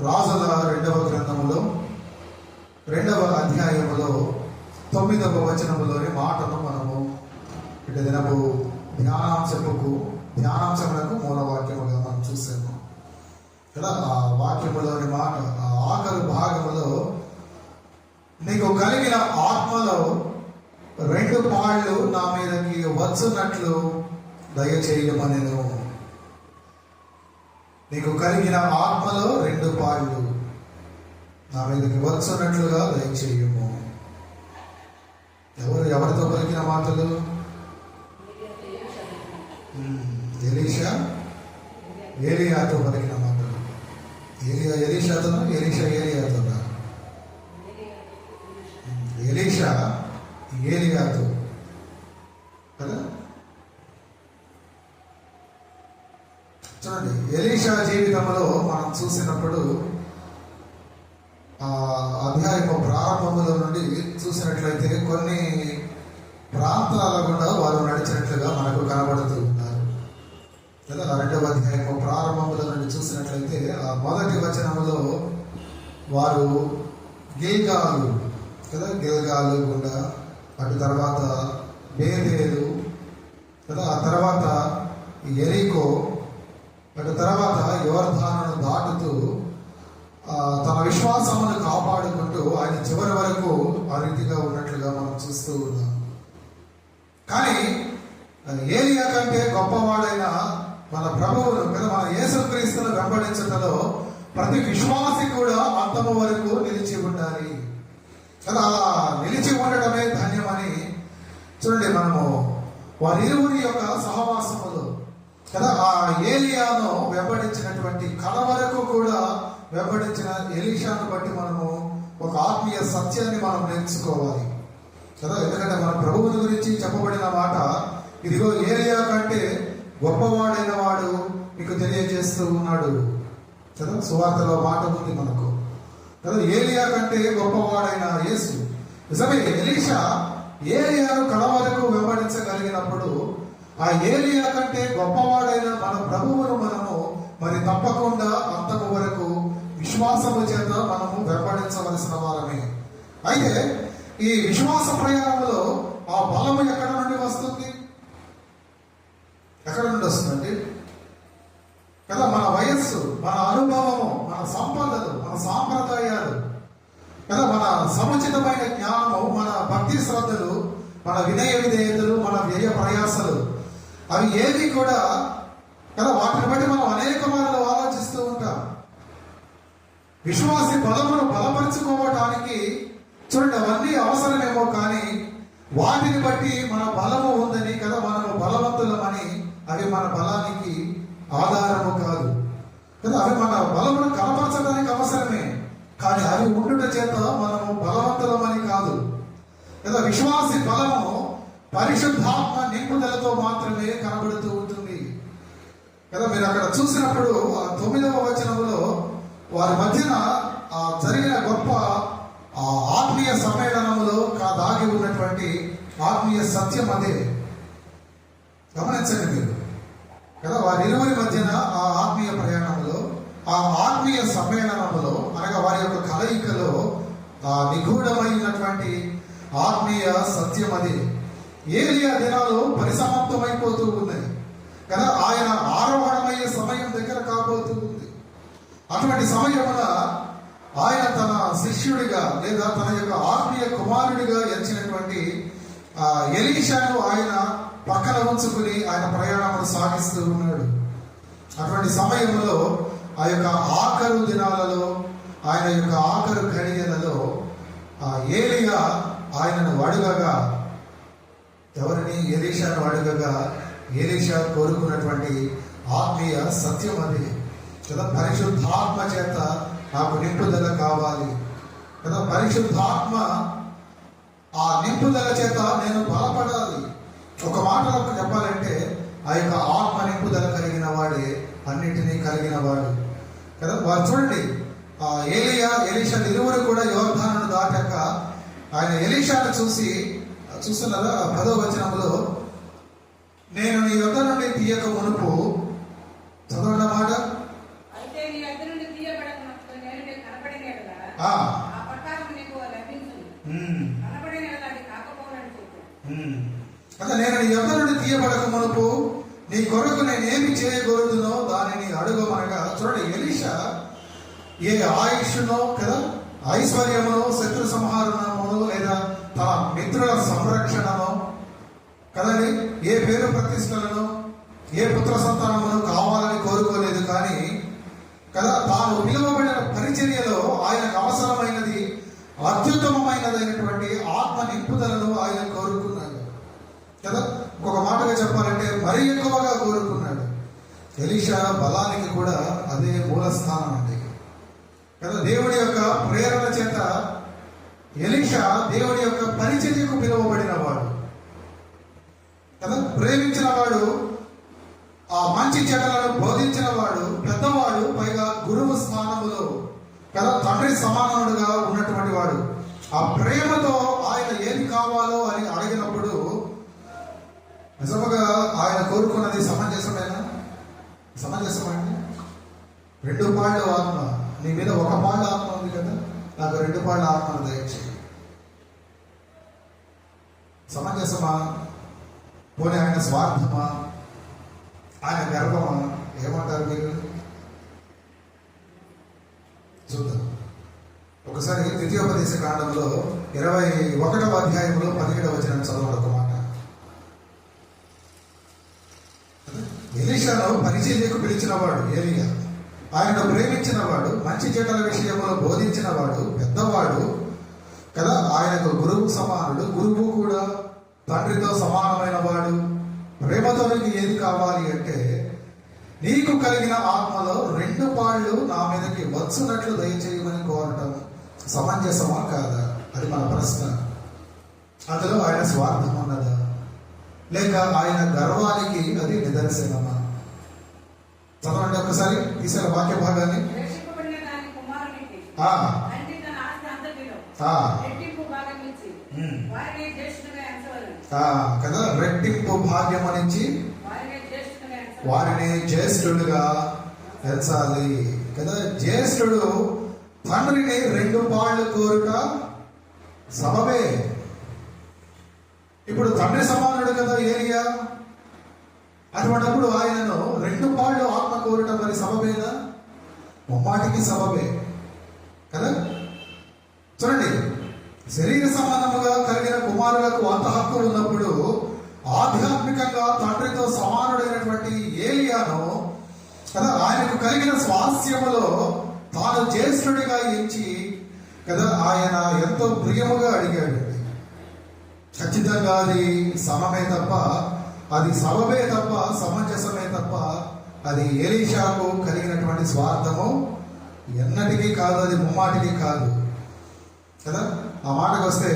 రాజుల 2వ గ్రంథములో 2వ అధ్యాయములో 9వ వచనములోని మాటను మనము ఇటు దినపు ధ్యానాంశములకు మూలవాక్యముగా మనం చూసాము కదా. ఆ వాక్యములోని మాట ఆ ఆఖరు భాగములో నీకు కలిగిన ఆత్మలో 2 పాళ్ళు నా మీదకి వచ్చున్నట్లు దయచేయమనెను. నీకు కలిగిన ఆత్మలో 2 పాళ్ళు నా మీదకి వచ్చున్నట్లుగా దయచేయము. ఎవరితో పలికిన మాటలు? ఏలియాతో పలికిన మాటలు. ఎలీషాతో ఏలియాతో కదా. చూడండి, ఎలీషా జీవితంలో మనం చూసినప్పుడు అధ్యాయం ప్రారంభంలో నుండి చూసినట్లయితే కొన్ని ప్రాంతాల గుండా వారు నడిచినట్లుగా మనకు కనబడుతూ ఉన్నారు కదా. 2వ అధ్యాయం ప్రారంభంలో నుండి చూసినట్లయితే ఆ మొదటి వచనంలో వారు గిల్గాలు గుండా, అటు తర్వాత బేతేలు కదా, ఆ తర్వాత ఎరికో, అటు తర్వాత యోర్దానును దాటుతూ తన విశ్వాసమును కాపాడుకుంటూ ఆయన చివరి వరకు ఆ రీతిగా ఉన్నట్లుగా మనం చూస్తూ ఉన్నాం. కానీ ఏలియా కంటే గొప్పవాడైన మన ప్రభువును కదా, మన యేసుక్రీస్తును వెంబడించటంలో ప్రతి విశ్వాసి కూడా అంతము వరకు నిలిచి ఉండాలి కదా. అలా నిలిచి ఉండడమే ధన్యమని చూడండి, మనము వారిరువురి యొక్క సహవాసములు కదా, ఆ ఏలియాను వెంబడించినటువంటి కళ వరకు కూడా వెంబడించిన ఎలీషాను బట్టి మనము ఒక ఆత్మీయ సత్యాన్ని మనం నేర్చుకోవాలి కదా. ఎందుకంటే మన ప్రభువుని గురించి చెప్పబడిన మాట, ఇదిగో ఏలియా కంటే గొప్పవాడైన వాడు మీకు తెలియజేస్తూ ఉన్నాడు కదా. సువార్తలో మాట ఉంది మనకు కదా, ఏలియా కంటే గొప్పవాడైన యేసు. నిజమే, ఎలీషా ఏలియాను కళ వరకు వెంబడించగలిగినప్పుడు ఆ ఏలియా కంటే గొప్పవాడైన మన ప్రభువును మనము మరి తప్పకుండా అంతము వరకు విశ్వాసము చేత మనము వెంబడించవలసిన వారమే. అయితే ఈ విశ్వాస ప్రయాణంలో ఆ బలము ఎక్కడ నుండి వస్తుంది? ఎక్కడ నుండి వస్తుందండి కదా? మన వయస్సు, మన అనుభవము, మన సంపదలు, మన సాంప్రదాయాలు కదా, మన సముచితమైన జ్ఞానము, మన భక్తి శ్రద్ధలు, మన వినయ విధేయతలు, మన వ్యయ ప్రయాసలు, అవి ఏవి కూడా కదా, వాటిని బట్టి మనం అనేక మార్లు ఆలోచిస్తూ ఉంటాం. విశ్వాసి బలమును బలపరుచుకోవటానికి చూడండి, అవన్నీ అవసరమేమో, కానీ వాటిని బట్టి మన బలము ఉందని కదా, మనము బలవంతులమని అవి మన బలానికి ఆధారము కాదు కదా. అవి మన బలమును కనపరచడానికి అవసరమే, కానీ అవి ఉండుట చేత మనము బలవంతులమని కాదు కదా. విశ్వాసి బలము పరిశుద్ధాత్మ నింపుదలతో మాత్రమే కనబడుతూ ఉంటుంది కదా. మీరు అక్కడ చూసినప్పుడు ఆ 9వ వచనంలో వారి మధ్యన జరిగిన గొప్ప ఆత్మీయ సమ్మేళనంలో దాగి ఉన్నటువంటి ఆత్మీయ సత్యం అదే. గమనించండి మీరు కదా, వారిరువురి మధ్యన ఆ ఆత్మీయ ప్రయాణంలో, ఆ ఆత్మీయ సమ్మేళనంలో, అనగా వారి యొక్క కలయికలో నిగూఢమైనటువంటి ఆత్మీయ సత్యం అది. ఏలియా దినాలు పరిసమాప్తమైపోతూ ఉన్నాయి కదా, ఆయన ఆరోహణమయ్యే సమయం దగ్గర కాబోతూ ఉంది. అటువంటి సమయమున ఆయన తన శిష్యుడిగా లేదా తన యొక్క ఆత్మీయ కుమారుడిగా ఎంచినటువంటి ఎలీషాను ఆయన పక్కన ఉంచుకుని ఆయన ప్రయాణమును సాగిస్తూ ఉన్నాడు. అటువంటి సమయంలో ఆ యొక్క ఆఖరు దినాలలో, ఆయన యొక్క ఆఖరు ఘడియలలో ఏలియా ఆయనను అడుగగా, ఎవరిని? ఎలీషాను అడుగగా ఎలీషా కోరుకున్నటువంటి ఆత్మీయ సత్యం అది కదా. పరిశుద్ధాత్మ చేత నాకు నింపుదల కావాలి కదా. పరిశుద్ధాత్మ ఆ నింపుదల చేత నేను బలపడాలి. ఒక మాటలో చెప్పాలంటే ఆ యొక్క ఆత్మ నింపుదల కలిగిన వాడే అన్నింటినీ కలిగిన వాడు కదా. వారు చూడండి, ఎలీషా ఇరువురు కూడా యోర్దానును దాటాక ఆయన ఎలీషాను చూస్తున్నారా 10వ వచనంలో, నేను నీ యొద్ద నుండి తీయక మునుపు, చదవండి మాట, ఆ, ఆ ప్రకారం నీకు లభించును. ఉమ్, కనబడిన ఎడల అది కాకపోవాలని చెప్పు. ఉమ్. అంటే నేను నీ యొద్ద నుండి తీయబడక మునుపు నీ కొరకు నేనేమి చేయకూడదునో దానిని అడుగమనగా, చూడండి ఎలీషా ఏ ఆయుష్నో కదా, ఐశ్వర్యమునో, శత్రు సంహారణమునో, లేదా తన మిత్రుల సంరక్షణనో కదండి, ఏ పేరు ప్రతిష్టలను, ఏ పుత్ర సంతానమును కావాలని కోరుకోలేదు. కానీ కదా తాను పిలువబడిన పరిచర్యలో ఆయనకు అవసరమైనది అత్యుత్తమమైనదైనటువంటి ఆత్మ నింపుదలను ఆయన కోరుకున్నాడు కదా. ఇంకొక మాటగా చెప్పాలంటే మరీ ఎక్కువగా కోరుకున్నాడు. ఎలీషా బలానికి కూడా అదే మూల స్థానం అండి కదా. దేవుడి యొక్క ప్రేరణ చేత ఎలీషా దేవుడి యొక్క పరిచర్యకు పిలువబడిన వాడు కదా, ప్రేమించిన వాడు, ఆ మంచి చెడ్డలను బోధించిన వాడు, పెద్దవాడు, పైగా గురువు స్థానములో కదా తండ్రి సమానముడుగా ఉన్నటువంటి వాడు. ఆ ప్రేమతో ఆయన ఏది కావాలో అని అడిగినప్పుడు నిజముగా ఆయన కోరుకున్నది సమంజసమేనా? సమంజసమండి. 2 పాళ్ళు ఆత్మ, నీ మీద 1 పాళ్ళు ఆత్మ ఉంది కదా, నాకు 2 పాళ్ళు ఆత్మను దయచేయి. సమంజసమా? పోనీ ఆయన స్వార్థమా? ఆయన గర్వమా? ఏమంటారు మీరు? చూద్దాం ఒకసారి. ద్వితీయోపదేశ కాండంలో 21వ అధ్యాయంలో 17వ వచనం చదవడం ఒక మాట. ఎలీషాను పరిచర్యకు పిలిచిన వాడు ఏలియా, ఆయనను ప్రేమించిన వాడు, మంచి చెడ్డల విషయంలో బోధించిన వాడు, పెద్దవాడు కదా, ఆయనకు గురువు సమానుడు. గురువు కూడా తండ్రితో సమానమైన వాడు. ప్రేమతో నీకు ఏది కావాలి అంటే, నీకు కలిగిన ఆత్మలో 2 పాళ్ళు నా మీదకి వచ్చునట్లు దయచేయమని కోరటం సమంజసమా కాదా? అది మన ప్రశ్న. అందులో ఆయన స్వార్థం ఉన్నదా, లేక ఆయన గర్వానికి అది నిదర్శనమా? చదవండి ఒకసారి తీసిన వాక్య భాగాన్ని. రక్షింపబడిన దాని కుమారునికి ఆ, తండ్రి తన ఆస్తి అంతటిలో ఆ, రెట్టింపు భాగం ఇచ్చి వారిని జ్యేష్ఠునిగా ఎంచవలెను. కదా, రెట్టింపు భాగ్యం నుంచి వారిని జ్యేష్ఠునిగా ఎంచవలెను. వారిని జ్యేష్ఠుడుగా ఎంచాలి కదా. జ్యేష్ఠుడు తండ్రిని 2 పాళ్ళు కోరుట సబబే. ఇప్పుడు తండ్రి సమానుడు కదా ఏలియా, అటువంటిప్పుడు ఆయనను 2 పాళ్ళు ఆత్మ కోరటం మరి సబబేనా? ముమ్మాటికి సబబే కదా. చూడండి, శరీర సంబంధముగా కలిగిన కుమారులకు అంత హక్కు ఉన్నప్పుడు ఆధ్యాత్మికంగా తండ్రితో సమానుడైనటువంటి ఏలియాను కదా ఆయనకు కలిగిన స్వాస్థ్యములో తాను జ్యేష్ఠుడిగా ఎంచి కదా ఆయన ఎంతో ప్రియముగా అడిగాడు. ఖచ్చితంగా అది సమమే తప్ప, అది సబబే తప్ప, సమంజసమే తప్ప, అది ఎలీషాకు కలిగినటువంటి స్వార్థము ఎన్నటికీ కాదు, అది ముమ్మాటికి కాదు కదా. ఆ మాటకు వస్తే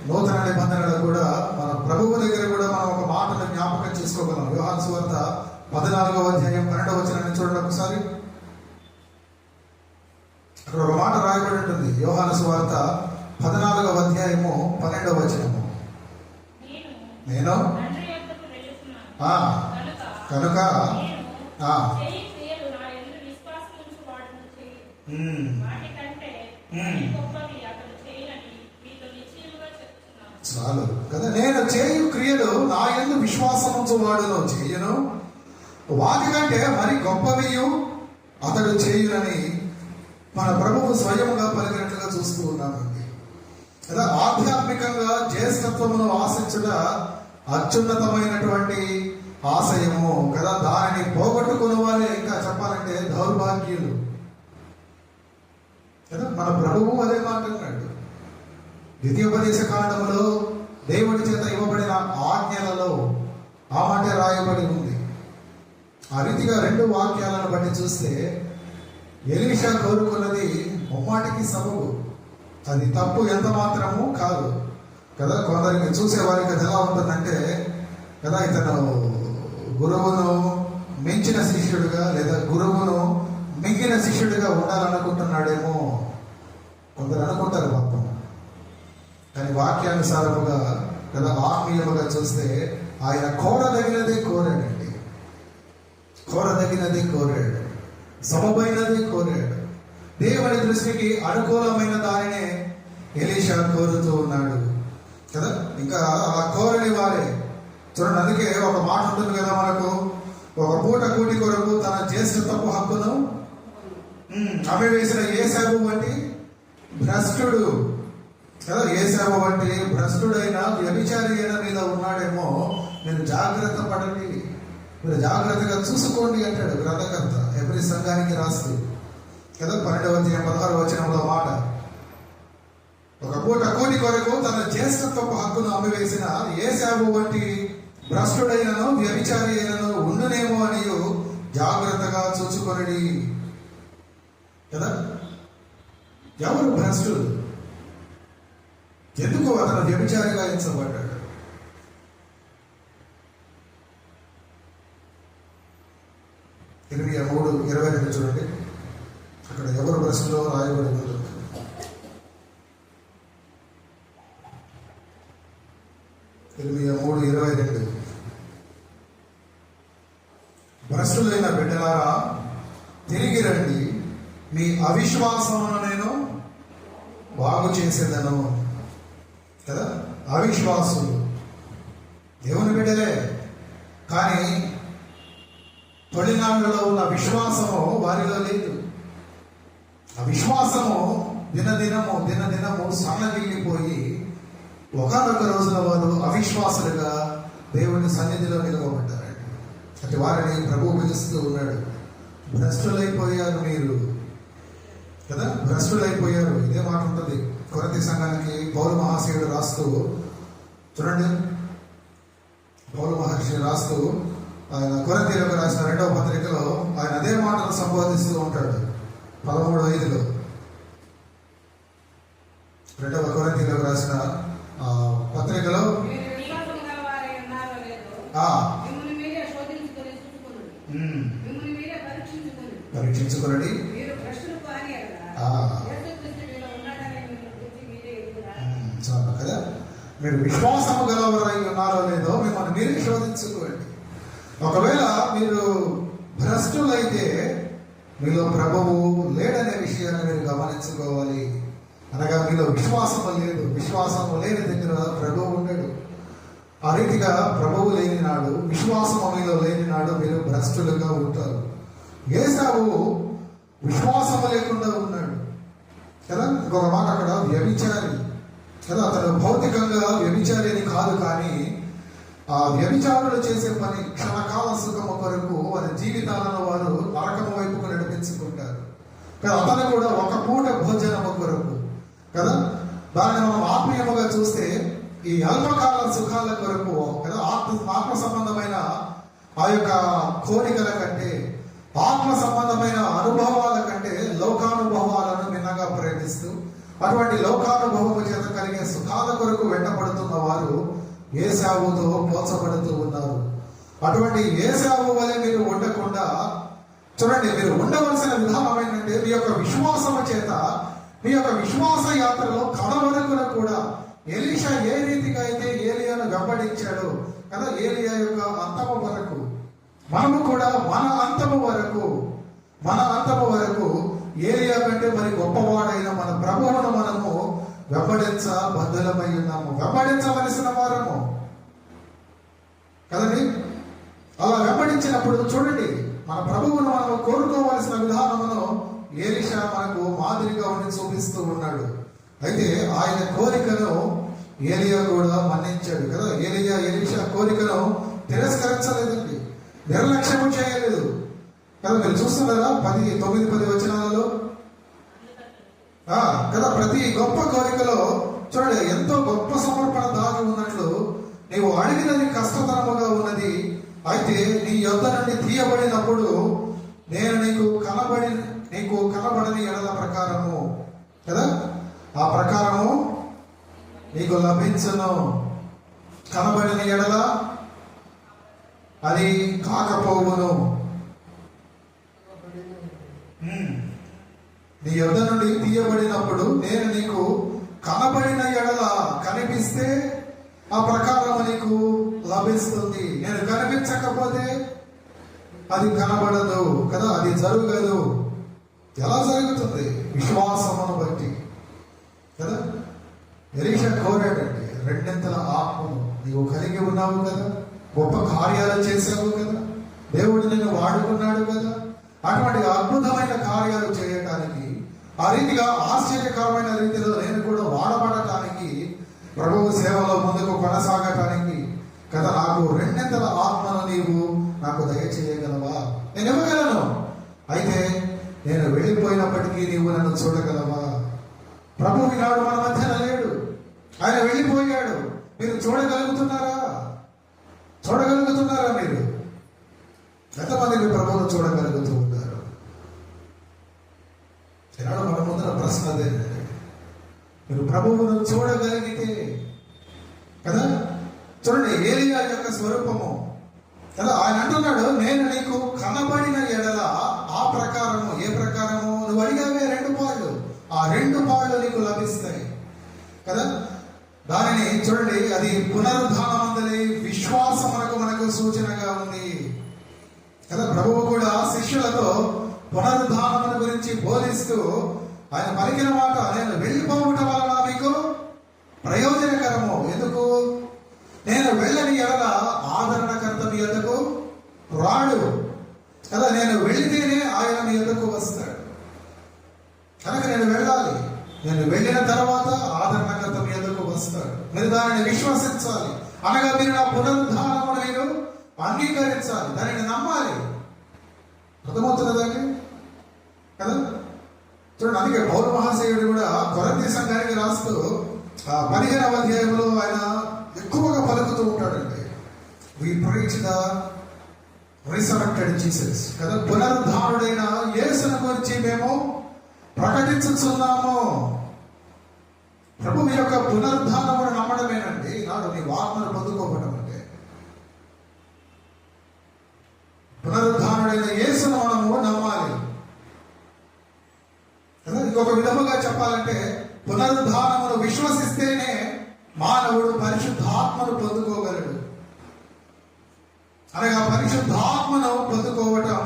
నూతన నిబంధనలు కూడా మన ప్రభువు దగ్గర కూడా మనం ఒక మాటను జ్ఞాపకం చేసుకోగలం. యోహాను సువార్త 14వ అధ్యాయం 12వ వచనాన్ని చూడండి ఒకసారి. అక్కడ ఒక మాట రాయబడి ఉంటుంది. యోహాను సువార్త 14వ అధ్యాయము 12వ వచనము. నేను కనుక చాలు కదా. నేను చేయు క్రియలు నా యందు విశ్వాసముంచు వాడును చేయను, వాటికంటే మరి గొప్పవియు అతడు చేయునని మన ప్రభువు స్వయముగా పలికినట్లుగా చూస్తూ ఉన్నామండి కదా. ఆధ్యాత్మికంగా జ్యేష్ఠత్వమును ఆశించుట అత్యున్నతమైనటువంటి ఆశయము కదా. దానిని పోగొట్టుకున్న వాళ్ళే ఇంకా చెప్పాలంటే దౌర్భాగ్యులు కదా. మన ప్రభువు అదే మాట అన్నాడు. ద్వితీయోపదేశ కాండములో దేవుడి చేత ఇవ్వబడిన ఆజ్ఞలలో ఆ మాట రాయబడి ఉంది. ఆ రీతిగా 2 వాక్యాలను బట్టి చూస్తే ఎలీషా కోరుకున్నది ముమ్మాటికి సబబు, అది తప్పు ఎంత మాత్రము కాదు కదా. కొందరికి చూసేవారికి అది ఎలా ఉంటుందంటే కదా, ఇతను గురువును మించిన శిష్యుడిగా లేదా గురువును మింగిన శిష్యుడిగా ఉండాలనుకుంటున్నాడేమో కొందరు అనుకుంటారు పాపం. కానీ వాక్యానుసారముగా కదా ఆత్మీయముగా చూస్తే ఆయన కోరదగినదే కోరాడండి, కోరదగినదే కోరాడు, సమమైనదే కోరాడు. దేవుని దృష్టికి అనుకూలమైన దానినే ఎలీషా కోరుతూ ఉన్నాడు కదా. ఇంకా అలా కోరని వారే చూడండి, అందుకే ఒక మాట ఉంటుంది కదా మనకు, ఒక పూట కూటి కొరకు తన జ్యేష్ఠత్వపు హక్కును అమ్మివేసిన ఏశావు వంటి భ్రష్టుడు కదా, ఏశావు వంటి భ్రష్టుడైన వ్యభిచారి అయిన మీద ఉన్నాడేమో, మీరు జాగ్రత్త పడండి, మీరు జాగ్రత్తగా చూసుకోండి అంటాడు గ్రంథకర్త ఎవ్రీ సంఘానికి రాస్తూ కదా. 12వ అధ్యాయం 16వ వచనంలో మాట, ఒక పూట కూటి కొరకు తన జ్యేష్ఠత్వపు హక్కును అమ్మివేసిన ఏశావు వంటి భ్రష్టుడైనను వ్యభిచారి అయినను ఉండునేమో అని జాగ్రత్తగా చూసుకొనడి కదా. ఎవరు భ్రష్టుడు? ఎందుకు అతను వ్యభిచారిగా ఎంచబడ్డాడు? ఇరవై 3:22 చూడండి, అక్కడ ఎవరు భ్రష్టులో రాయబడి ఉంది. ఇరవై 3:22 భ్రష్టులైన బిడ్డలారా తిరిగి రండి, మీ అవిశ్వాసమును నేను బాగు చేసేదను కదా. అవిశ్వాసులు దేవుని బిడ్డలే, కానీ తొలినాళ్ళలో ఉన్న విశ్వాసము వారిలో లేదు. ఆ విశ్వాసము దినదినము సన్నగిల్లిపోయి ఒకనొక రోజున వారు అవిశ్వాసులుగా దేవుని సన్నిధిలో నిలవబడ్డారండి. అటు వారిని ప్రభువు పిలుస్తూ ఉన్నాడు, భ్రష్టులైపోయారు మీరు కదా, భ్రష్టులైపోయారు. ఇదే మాట ఉంటుంది కొరింథీ సంఘానికి పౌలు మహాశయుడు రాస్తూ చూడండి, పౌలు మహర్షి రాస్తూ ఆయన కొరింథీయులకు రాసిన 2వ పత్రికలో ఆయన అదే మాటను సంబోధిస్తూ ఉంటాడు. 13:5 2వ కొరింథీయులకు రాసిన పత్రికలో పరీక్షించుకునండి, చాలు కదా. మీరు విశ్వాసము గలవారై ఉన్నారో లేదో మిమ్మల్ని మీరే శోధించుకోండి. ఒకవేళ మీరు భ్రష్టులైతే మీలో ప్రభువు లేడనే విషయాన్ని మీరు గమనించుకోవాలి. అనగా మీలో విశ్వాసము లేదు, విశ్వాసము లేని దగ్గర ప్రభువు ఉండడు. ఆ రీతిగా ప్రభువు లేని నాడు, విశ్వాసము మీలో లేని నాడు మీరు భ్రష్టులుగా ఉంటారు. ఏశావు విశ్వాసము లేకుండా ఉన్నాడు కదా. ఇంకొక మాట అక్కడ వ్యభిచారి కదా, అతను భౌతికంగా వ్యభిచారి అని కాదు, కానీ ఆ వ్యభిచారులు చేసే పని క్షణకాల సుఖము కొరకు వారి జీవితాలను వారు నరకము వైపుకు నడిపించుకుంటారు కదా. అతను కూడా ఒక పూట భోజనము కొరకు కదా. దాన్ని మనం ఆత్మీయముగా చూస్తే ఈ అల్పకాల సుఖాల కొరకు కదా, ఆత్మ సంబంధమైన ఆ యొక్క కోరికల కంటే, ఆత్మ సంబంధమైన అనుభవాల కంటే లోకానుభవాలను మిన్నగా ప్రయత్నిస్తూ అటువంటి లోకానుభవము చేత కలిగే సుఖాల కొరకు వెంటబడుతున్న వారు ఏశావుతో పోల్చబడుతూ ఉన్నారు. అటువంటి ఏశావు వలె మీరు ఉండకుండా చూడండి, మీరు ఉండవలసిన విధానం ఏంటంటే మీ యొక్క విశ్వాసము చేత, మీ యొక్క విశ్వాస యాత్రలో కడవరకున కూడా ఎలీషా ఏ రీతిగా అయితే ఏలియాను వెంబడించాడు కదా, ఏలియా యొక్క అంతము వరకు మనము కూడా మన అంతము వరకు ఏలియా కంటే మరి గొప్పవాడైన మన ప్రభువును మనము బద్ధులమై ఉన్నాము, వెంబడించవలసిన వారము కదండి. అలా వెంబడించినప్పుడు చూడండి, మన ప్రభువును మనము కోరుకోవలసిన విధానమును ఎలీషా మనకు మాదిరిగా ఉండి చూపిస్తూ ఉన్నాడు. అయితే ఆయన కోరికను ఏలియా కూడా మన్నించాడు కదా. ఎలీషా కోరికను తిరస్కరించలేదండి, నిర్లక్ష్యము చేయలేదు కదా. మీరు చూస్తున్నారా 9-10 వచనాలలో కదా, ప్రతి గొప్ప కోరికలో చూడండి ఎంతో గొప్ప సమర్పణ దాగి ఉన్నట్లు. నీవు అడిగినది కష్టతరముగా ఉన్నది, అయితే నీ యొద్ద నుండి తీయబడినప్పుడు నేను నీకు కనబడని ఎడల ప్రకారము కదా, ఆ ప్రకారము నీకు లభించను. కనబడిన ఎడల అది కాకపోవును. నీ యొద్ద నుండి తీయబడినప్పుడు నేను నీకు కనబడిన ఎడల, కనిపిస్తే ఆ ప్రకారం నీకు లభిస్తుంది. నేను కనిపించకపోతే అది కనబడదు కదా, అది జరగదు. ఎలా జరుగుతుంది? విశ్వాసమును బట్టి కదా. ఎలీషా కోరాడండి, రెండింతల ఆత్మను నీవు కలిగి ఉన్నావు కదా, గొప్ప కార్యాలు చేసావు కదా, దేవుడు నిన్ను వాడుకున్నాడు కదా, అటువంటి అద్భుతమైన కార్యాలు చేయటానికి, ఆ రీతిగా ఆశ్చర్యకరమైన రీతిలో నేను కూడా వాడబడటానికి, ప్రభువు సేవలో ముందుకు కొనసాగటానికి కదా, నాకు రెండింతల ఆత్మను నీవు నాకు దయచేయగలవా? నేను ఇవ్వగలను, అయితే నేను వెళ్ళిపోయినప్పటికీ నీవు నన్ను చూడగలవా? ప్రభువు ఈనాడు మన మధ్యన లేడు, ఆయన వెళ్ళిపోయాడు. మీరు చూడగలుగుతున్నారా? చూడగలుగుతున్నారా? మీరు ఎంతమంది ప్రభువును చూడగలుగుతూ ఉంటారు? ఈనాడు మన ముందర ప్రశ్న అదేనండి. మీరు ప్రభువును చూడగలిగితే కదా, చూడండి ఏలియా యొక్క స్వరూపము కదా, ఆయన అంటున్నాడు, నేను నీకు కనబడిన ఎడల ఆ ప్రకారము, ఏ ప్రకారము? నువ్వు అడిగావే 2 పాళ్ళు, ఆ 2 పాళ్ళు నీకు లభిస్తాయి కదా. దానిని చూడండి, అది పునరుద్ధానమందలి విశ్వాసమునకు మనకు సూచనగా ఉంది కదా. ప్రభువు కూడా శిష్యులతో పునరుద్ధానముల గురించి బోధిస్తూ ఆయన పలికిన మాట, నేను వెళ్ళిపోవటం వలన మీకు ప్రయోజనకరము. ఎందుకు? నేను వెళ్ళని ఎడల ఆదరణకర్త మీ యొద్దకు రాడు కదా. నేను వెళితేనే ఆయన మీ యొద్దకు వస్తాడు కనుక నేను వెళ్ళాలి. నేను వెళ్ళిన తర్వాత ఆదరణకర్త మీ యొద్దకు వస్తాడు. మీరు దానిని విశ్వసించాలి, అనగా మీరు నా పునరుద్ధానమును మీరు అంగీకరించాలి, దానిని నమ్మాలి. అర్థమవుతున్నదండి కదా. చూడండి, అందుకే పౌలు మహాశయుడు కూడా కొరింథీ సంఘానికి రాస్తూ 15వ అధ్యాయంలో ఆయన ఎక్కువగా పలుకుతూ ఉంటాడండి, we preach the resurrected Jesus కదా, పునరుద్ధానుడైన యేసును గురించి మేము ప్రకటించుతున్నాము. ప్రభు యొక్క పునరుద్ధానమును నమ్మడమేనండి నాడు నీ ఆత్మను పొందుకోవడం అంటే. పునరుద్ధానుడైన యేసును మనము నమ్మాలి కదా. ఇంకొక విధముగా చెప్పాలంటే, పునరుద్ధానమును విశ్వసిస్తేనే మానవుడు పరిశుద్ధాత్మను పొందుకోగలడు. అనగా పరిశుద్ధాత్మను పొందుకోవటం,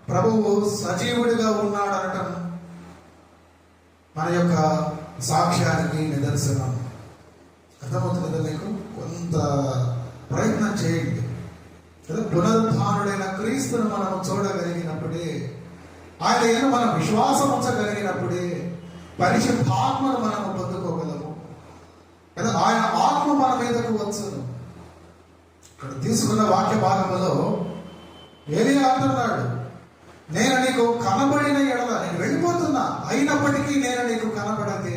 ప్రభువు సజీవుడిగా ఉన్నాడనటం మన యొక్క సాక్ష్యానికి నిదర్శనం. అర్థమవుతుంది మీకు? కొంత ప్రయత్నం చేయండి కదా. పునరుద్ధానుడైన క్రీస్తును మనం చూడగలిగినప్పుడే, ఆయన మనం విశ్వాసం ఉంచగలిగినప్పుడే పరిశుద్ధాత్మను మనము పొందుకోగలము కదా. ఆయన ఆత్మ మన మీదకు వచ్చును. ఇక్కడ తీసుకున్న వాక్య భాగంలో ఏలియా అంటున్నాడు, నేను నీకు కనబడిన ఎడల, నేను వెళ్ళిపోతున్నా, అయినప్పటికీ నేను నీకు కనబడతే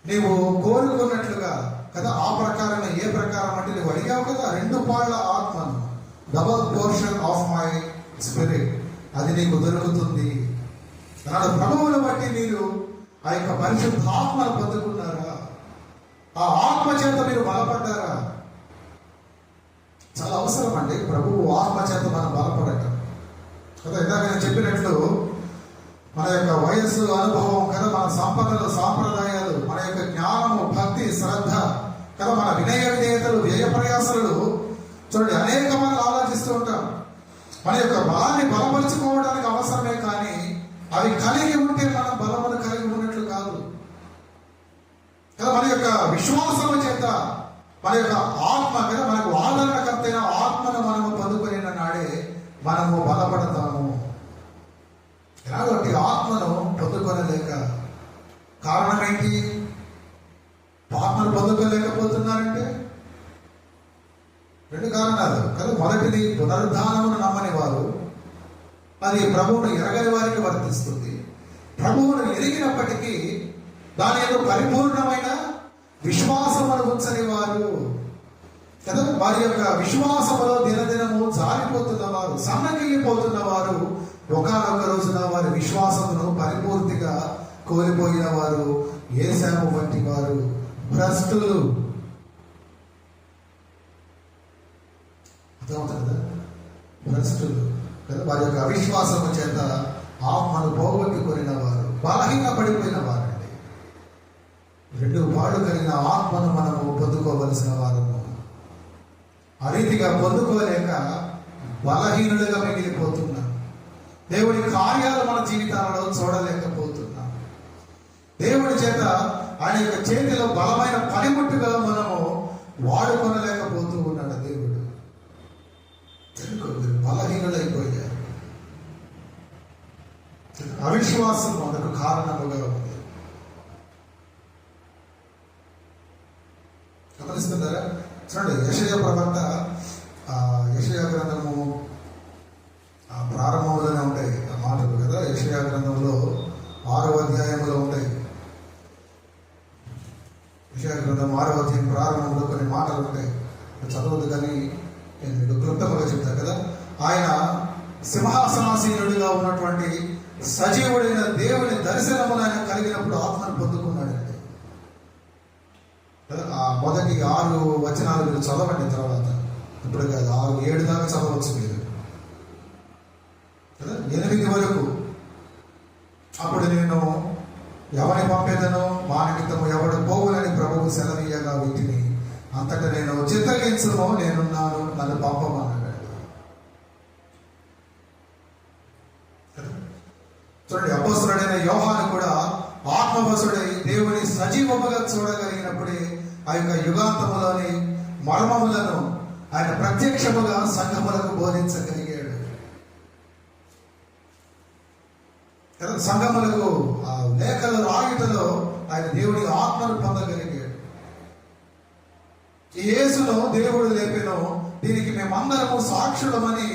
నీవు కోరుకున్నట్లుగా కదా, ఆ ప్రకారం, ఏ ప్రకారం అంటే నువ్వు అడిగావు కదా, 2 పాళ్ళ ఆత్మను, double portion of my spirit, అది నీకు దొరుకుతుంది. నాడు ప్రభువును బట్టి మీరు ఆ యొక్క పరిశుద్ధాత్మను పొందుకున్నారా? ఆ ఆత్మ చేత మీరు బలపడ్డారా? చాలా అవసరం అండి ప్రభువు ఆత్మ చేత మనం బలపడటం కదా. ఇందాక నేను చెప్పినట్లు మన యొక్క వయస్సు, అనుభవం కదా, మన సంపదలు, సాంప్రదాయాలు, మన యొక్క జ్ఞానము, భక్తి, శ్రద్ధ కదా, మన వినయ విధేయతలు, వ్యయ ప్రయాసలు, చూడండి అనేక మంది ఆలోచిస్తూ ఉంటాం. మన యొక్క బలాన్ని బలపరుచుకోవడానికి అవసరమే, కానీ అవి కలిగి ఉంటే మనం బలమును కలిగి ఉన్నట్లు కాదు కదా. మన యొక్క విశ్వాసము చేత, మన యొక్క ఆత్మ కదా, మనకు ఆదరణకర్తైన ఆత్మను మనము పొందుకునే నాడే మనము బలపడతాము. ఎలాగంటే ఆత్మను పొందుకోలేక కారణం ఏంటి? ఆత్మను పొందుకోలేకపోతున్నారంటే 2 కారణాలు కదా. మొదటిది, పునరుద్ధానమును నమ్మని వారు, అది ప్రభువును ఎరగని వారికి వర్తిస్తుంది. ప్రభువును ఎరిగినప్పటికీ దాని యొక్క పరిపూర్ణమైన విశ్వాసమును ఉంచని వారు కదా, వారి యొక్క విశ్వాసములో దినదినము జారిపోతున్న వారు, సన్నగిల్లిపోతున్న వారు, ఒకనొక రోజున వారి విశ్వాసమును పరిపూర్తిగా కోల్పోయిన వారు, యేసాము వంటి వారు, భ్రష్టులు. అర్థమవుతుంది కదా, భ్రష్టులు కదా, వారి యొక్క అవిశ్వాసము చేత ఆత్మను పోగొట్టుకుని వారు, బలహీన పడిపోయిన వారండి. 2 పాళ్ళు కలిగిన ఆత్మను మనము పొందుకోవలసిన వారము. ఆ రీతిగా పొందుకోలేక బలహీనులుగా మిగిలిపోతున్నాం. దేవుడి కార్యాలు మన జీవితాలలో చూడలేకపోతున్నాం. దేవుడి చేత ఆయన యొక్క చేతిలో బలమైన పనిముట్టుగా మనము వాడుకొనలేకపోతూ ఉన్నాడు దేవుడు. ఎందుకు బలహీనులైపోయారు? అవిశ్వాసం మనకు కారణముగా ఉంది. గమనిస్తున్నారా? చూడండి, యెషయా ప్రవక్త యెషయా గ్రంథము ప్రారంభంలోనే ఉంటాయి ఆ మాటలు కదా. యెషయా గ్రంథంలో 6వ అధ్యాయంలో ఉంటాయి. యెషయా గ్రంథం 6వ అధ్యాయం ప్రారంభంలో కొన్ని మాటలు ఉంటాయి. చదవద్దు కానీ నేను మీకు క్లుప్తంగా చెప్తాను కదా. ఆయన సింహాసనాసీనుడిగా ఉన్నటువంటి సజీవుడైన దేవుని దర్శనమును ఆయన కలిగినప్పుడు ఆత్మను పొందుకున్నాడండి. ఆ మొదటి 6 వచనాలు మీరు చదవండి. తర్వాత ఇప్పుడు కాదు 6, 7 దాకా చదవచ్చు మీరు కదా. 8 వరకు అప్పుడు నేను ఎవరిని పంపేదను, మా నిమిత్తము ఎవడు పోవులని ప్రభువు సెలవీయగా వీటిని అంతటా నేను చిత్తగించును, నేనున్నాను, నన్ను పంపమన్నాడు. చూడండి, అపోస్తలుడైన యోహాను కూడా ఆత్మవశుడై దేవుని సజీవముగా చూడగలిగినప్పుడే ఆ యొక్క యుగాంతములోని మర్మములను ఆయన ప్రత్యక్షముగా సంఘములకు బోధించగలిగాడు. సంఘములకు ఆ లేఖలు రాయుటలో ఆయన దేవుని ఆత్మను పొందగలిగాడు. ఈ యేసును దేవుడు లేపెను, దీనికి మేమందరము సాక్షులమని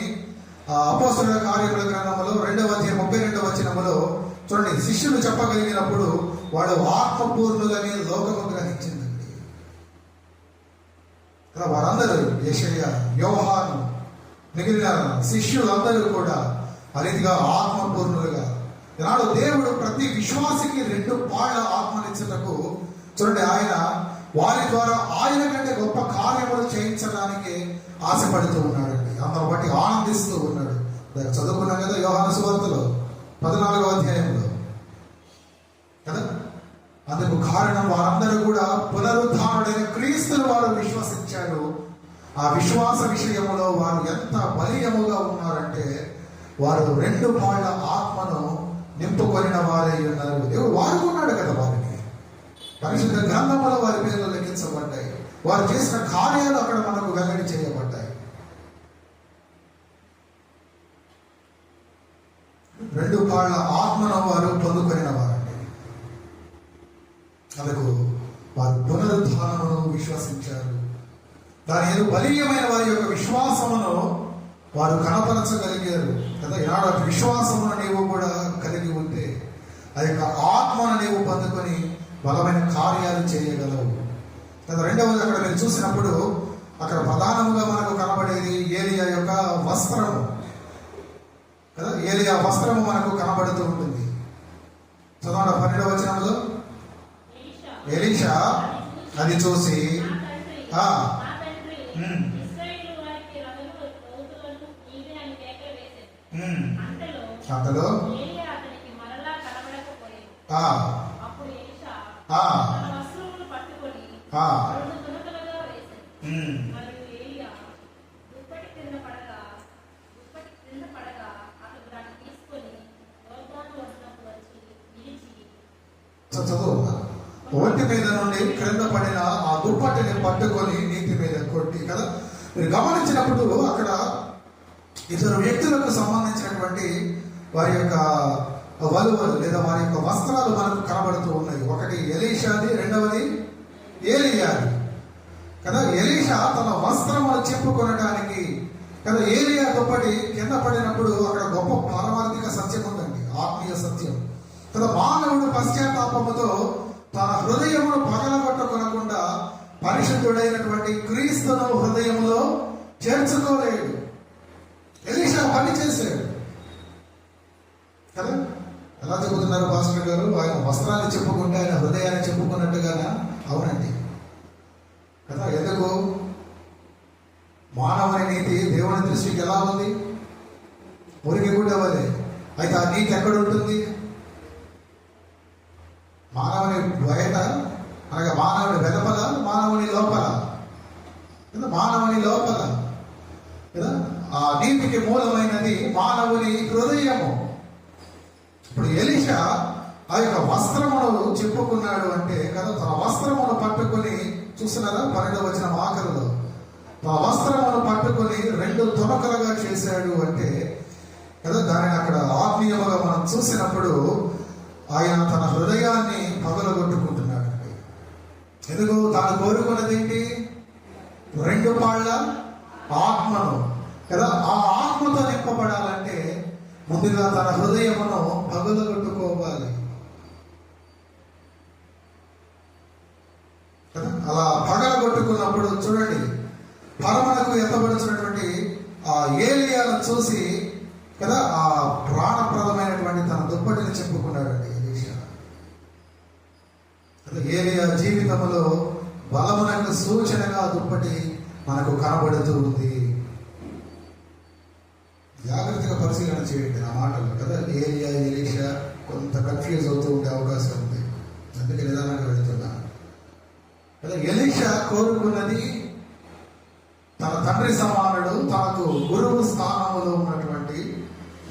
అపోస్తలుల కార్యముల గ్రంథములో 2వ అధ్యాయం 32వ వచనములో చూడండి, శిష్యులు చెప్పగలిగినప్పుడు వాడు ఆత్మపూర్ణులని లోకము గ్రహించిందండి. వారందరూ యెషయా, యోహాను, మిగిలిన శిష్యులందరూ కూడా ఆ రీతిగా ఆత్మపూర్ణులుగా. ఈనాడు దేవుడు ప్రతి విశ్వాసికి 2 పాళ్ళ ఆత్మనిచ్చుటకు చూడండి, ఆయన వారి ద్వారా ఆయన కంటే గొప్ప కార్యములు చేయించడానికి ఆశపడుతూ ఉన్నాడండి. అందరూ బట్టి ఆనందిస్తూ ఉన్నాడు. చదువుకున్నాం కదా యోహాను సువార్తలో 14వ అధ్యాయంలో కదా. అందుకు కారణం వారందరూ కూడా పునరుద్ధానుడైన క్రీస్తును వారు విశ్వసించారు. ఆ విశ్వాస విషయంలో వారు ఎంత బలీయముగా ఉన్నారంటే వారు 2 పాళ్ళ ఆత్మను నింపుకొనిన వారై ఉన్నారు. దేవుడు వాడుకున్నాడు కదా వారిని. పరిశుద్ధ గ్రంథములో వారి పేర్లు లెక్కించబడ్డాయి. వారు చేసిన కార్యాలు అక్కడ మనకు వెల్లడి చేయబడ్డాయి. 2 పాళ్ళ ఆత్మను వారు పొందుకొనిన వారండి. అందుకు వారు పునరుద్ధానమును విశ్వసించారు. దాని ఏదో బలీయమైన వారి యొక్క విశ్వాసమును వారు కనపరచగలిగారు కదా. ఈనాడు విశ్వాసమును నీవు కూడా కలిగి ఉంటే ఆ యొక్క ఆత్మను నీవు పొందుకొని బలమైన కార్యాలు చేయగలవు కదా. రెండవది అక్కడ మీరు చూసినప్పుడు అక్కడ ప్రధానముగా మనకు కనబడేది ఏలియా యొక్క వస్త్రము కదా. ఏలియా వస్త్రము మనకు కనబడుతూ ఉంటుంది. చదవండి 12వ వచనంలో, ఎలీషా అది చూసి అంతలో ఒంటి మీద నుండి క్రింద పడిన ఆ దుప్పటిని పట్టుకొని నీటి మీద కొట్టి కదా. మీరు గమనించినప్పుడు అక్కడ 2 వ్యక్తులకు సంబంధించినటువంటి వారి యొక్క వలువలు లేదా వారి యొక్క వస్త్రాలు మనకు కనబడుతూ ఉన్నాయి. ఒకటి ఎలీషాది, రెండవది ఏలియాది కదా. ఎలీషా తన వస్త్రమును చెప్పుకొనడానికి కదా. ఏలియా దుప్పటి కింద పడినప్పుడు అక్కడ గొప్ప పారమార్థిక సత్యం ఉందండి, ఆత్మీయ సత్యం కదా. మానవుడు పశ్చాత్తాపముతో తన హృదయమును పగలగొట్టుకొనకుండా పరిశుద్ధుడైనటువంటి క్రీస్తును హృదయంలో చేర్చుకోలేడు. ఎలీషా పని చేశాడు కదా. ఎలా చెబుతున్నారు పాస్టర్ గారు? ఆయన వస్త్రాన్ని చెప్పుకుంటే ఆయన హృదయాన్ని చెప్పుకున్నట్టుగానా? అవునండి కదా. ఎందుకు? మానవుని నీతి దేవుని దృష్టికి ఎలా ఉంది? మురికి గుడ్డ వలె. అయితే ఆ నీతి ఎక్కడ ఉంటుంది? మానవుని బయట అనగా మానవుని వెలుపల, మానవుని లోపల కదా. మానవుని లోపల కదా. ఆ నీతికి మూలమైనది మానవుని హృదయము. ఆ యొక్క వస్త్రమును చెప్పుకున్నాడు అంటే కదా, తన వస్త్రమును పట్టుకొని చూస్తున్నారా 12వ వచనం ఆఖరిలో తన వస్త్రమును పట్టుకొని 2 తునకలుగా చేశాడు అంటే కదా, దానిని అక్కడ ఆత్మీయముగా మనం చూసినప్పుడు ఆయన తన హృదయాన్ని పగలగొట్టుకుంటున్నాడు. ఎందుకు? తాను కోరుకున్నది ఏంటి? 2 పాళ్ళ ఆత్మను కదా. ఆ ఆత్మతో నింపబడాలంటే ముందుగా తన హృదయమును పగలగొట్టుకోవాలి కదా. అలా పగలగొట్టుకున్నప్పుడు చూడండి, పరమనకు ఎత్తబడుతున్నటువంటి ఆ ఏలియాను చూసి కదా, ఆ ప్రాణప్రదమైనటువంటి తన దుప్పటిని చెప్పుకున్నాడండి ఎలీషా. ఏలియా జీవితంలో బలమునకు సూచనగా దుప్పటి మనకు కనబడుతూ ఉంది. జాగ్రత్తగా పరిశీలన చేయండి ఆ మాటలు కదా. ఏలియా ఎలీషా కొంత కన్ఫ్యూజ్ అవుతూ ఉండే అవకాశం ఉంది, అందుకే నిదానంగా వెళుతున్నా కదా. ఎలీషా కోరుకున్నది తన తండ్రి సమానుడు, తనకు గురువు స్థానంలో ఉన్నటువంటి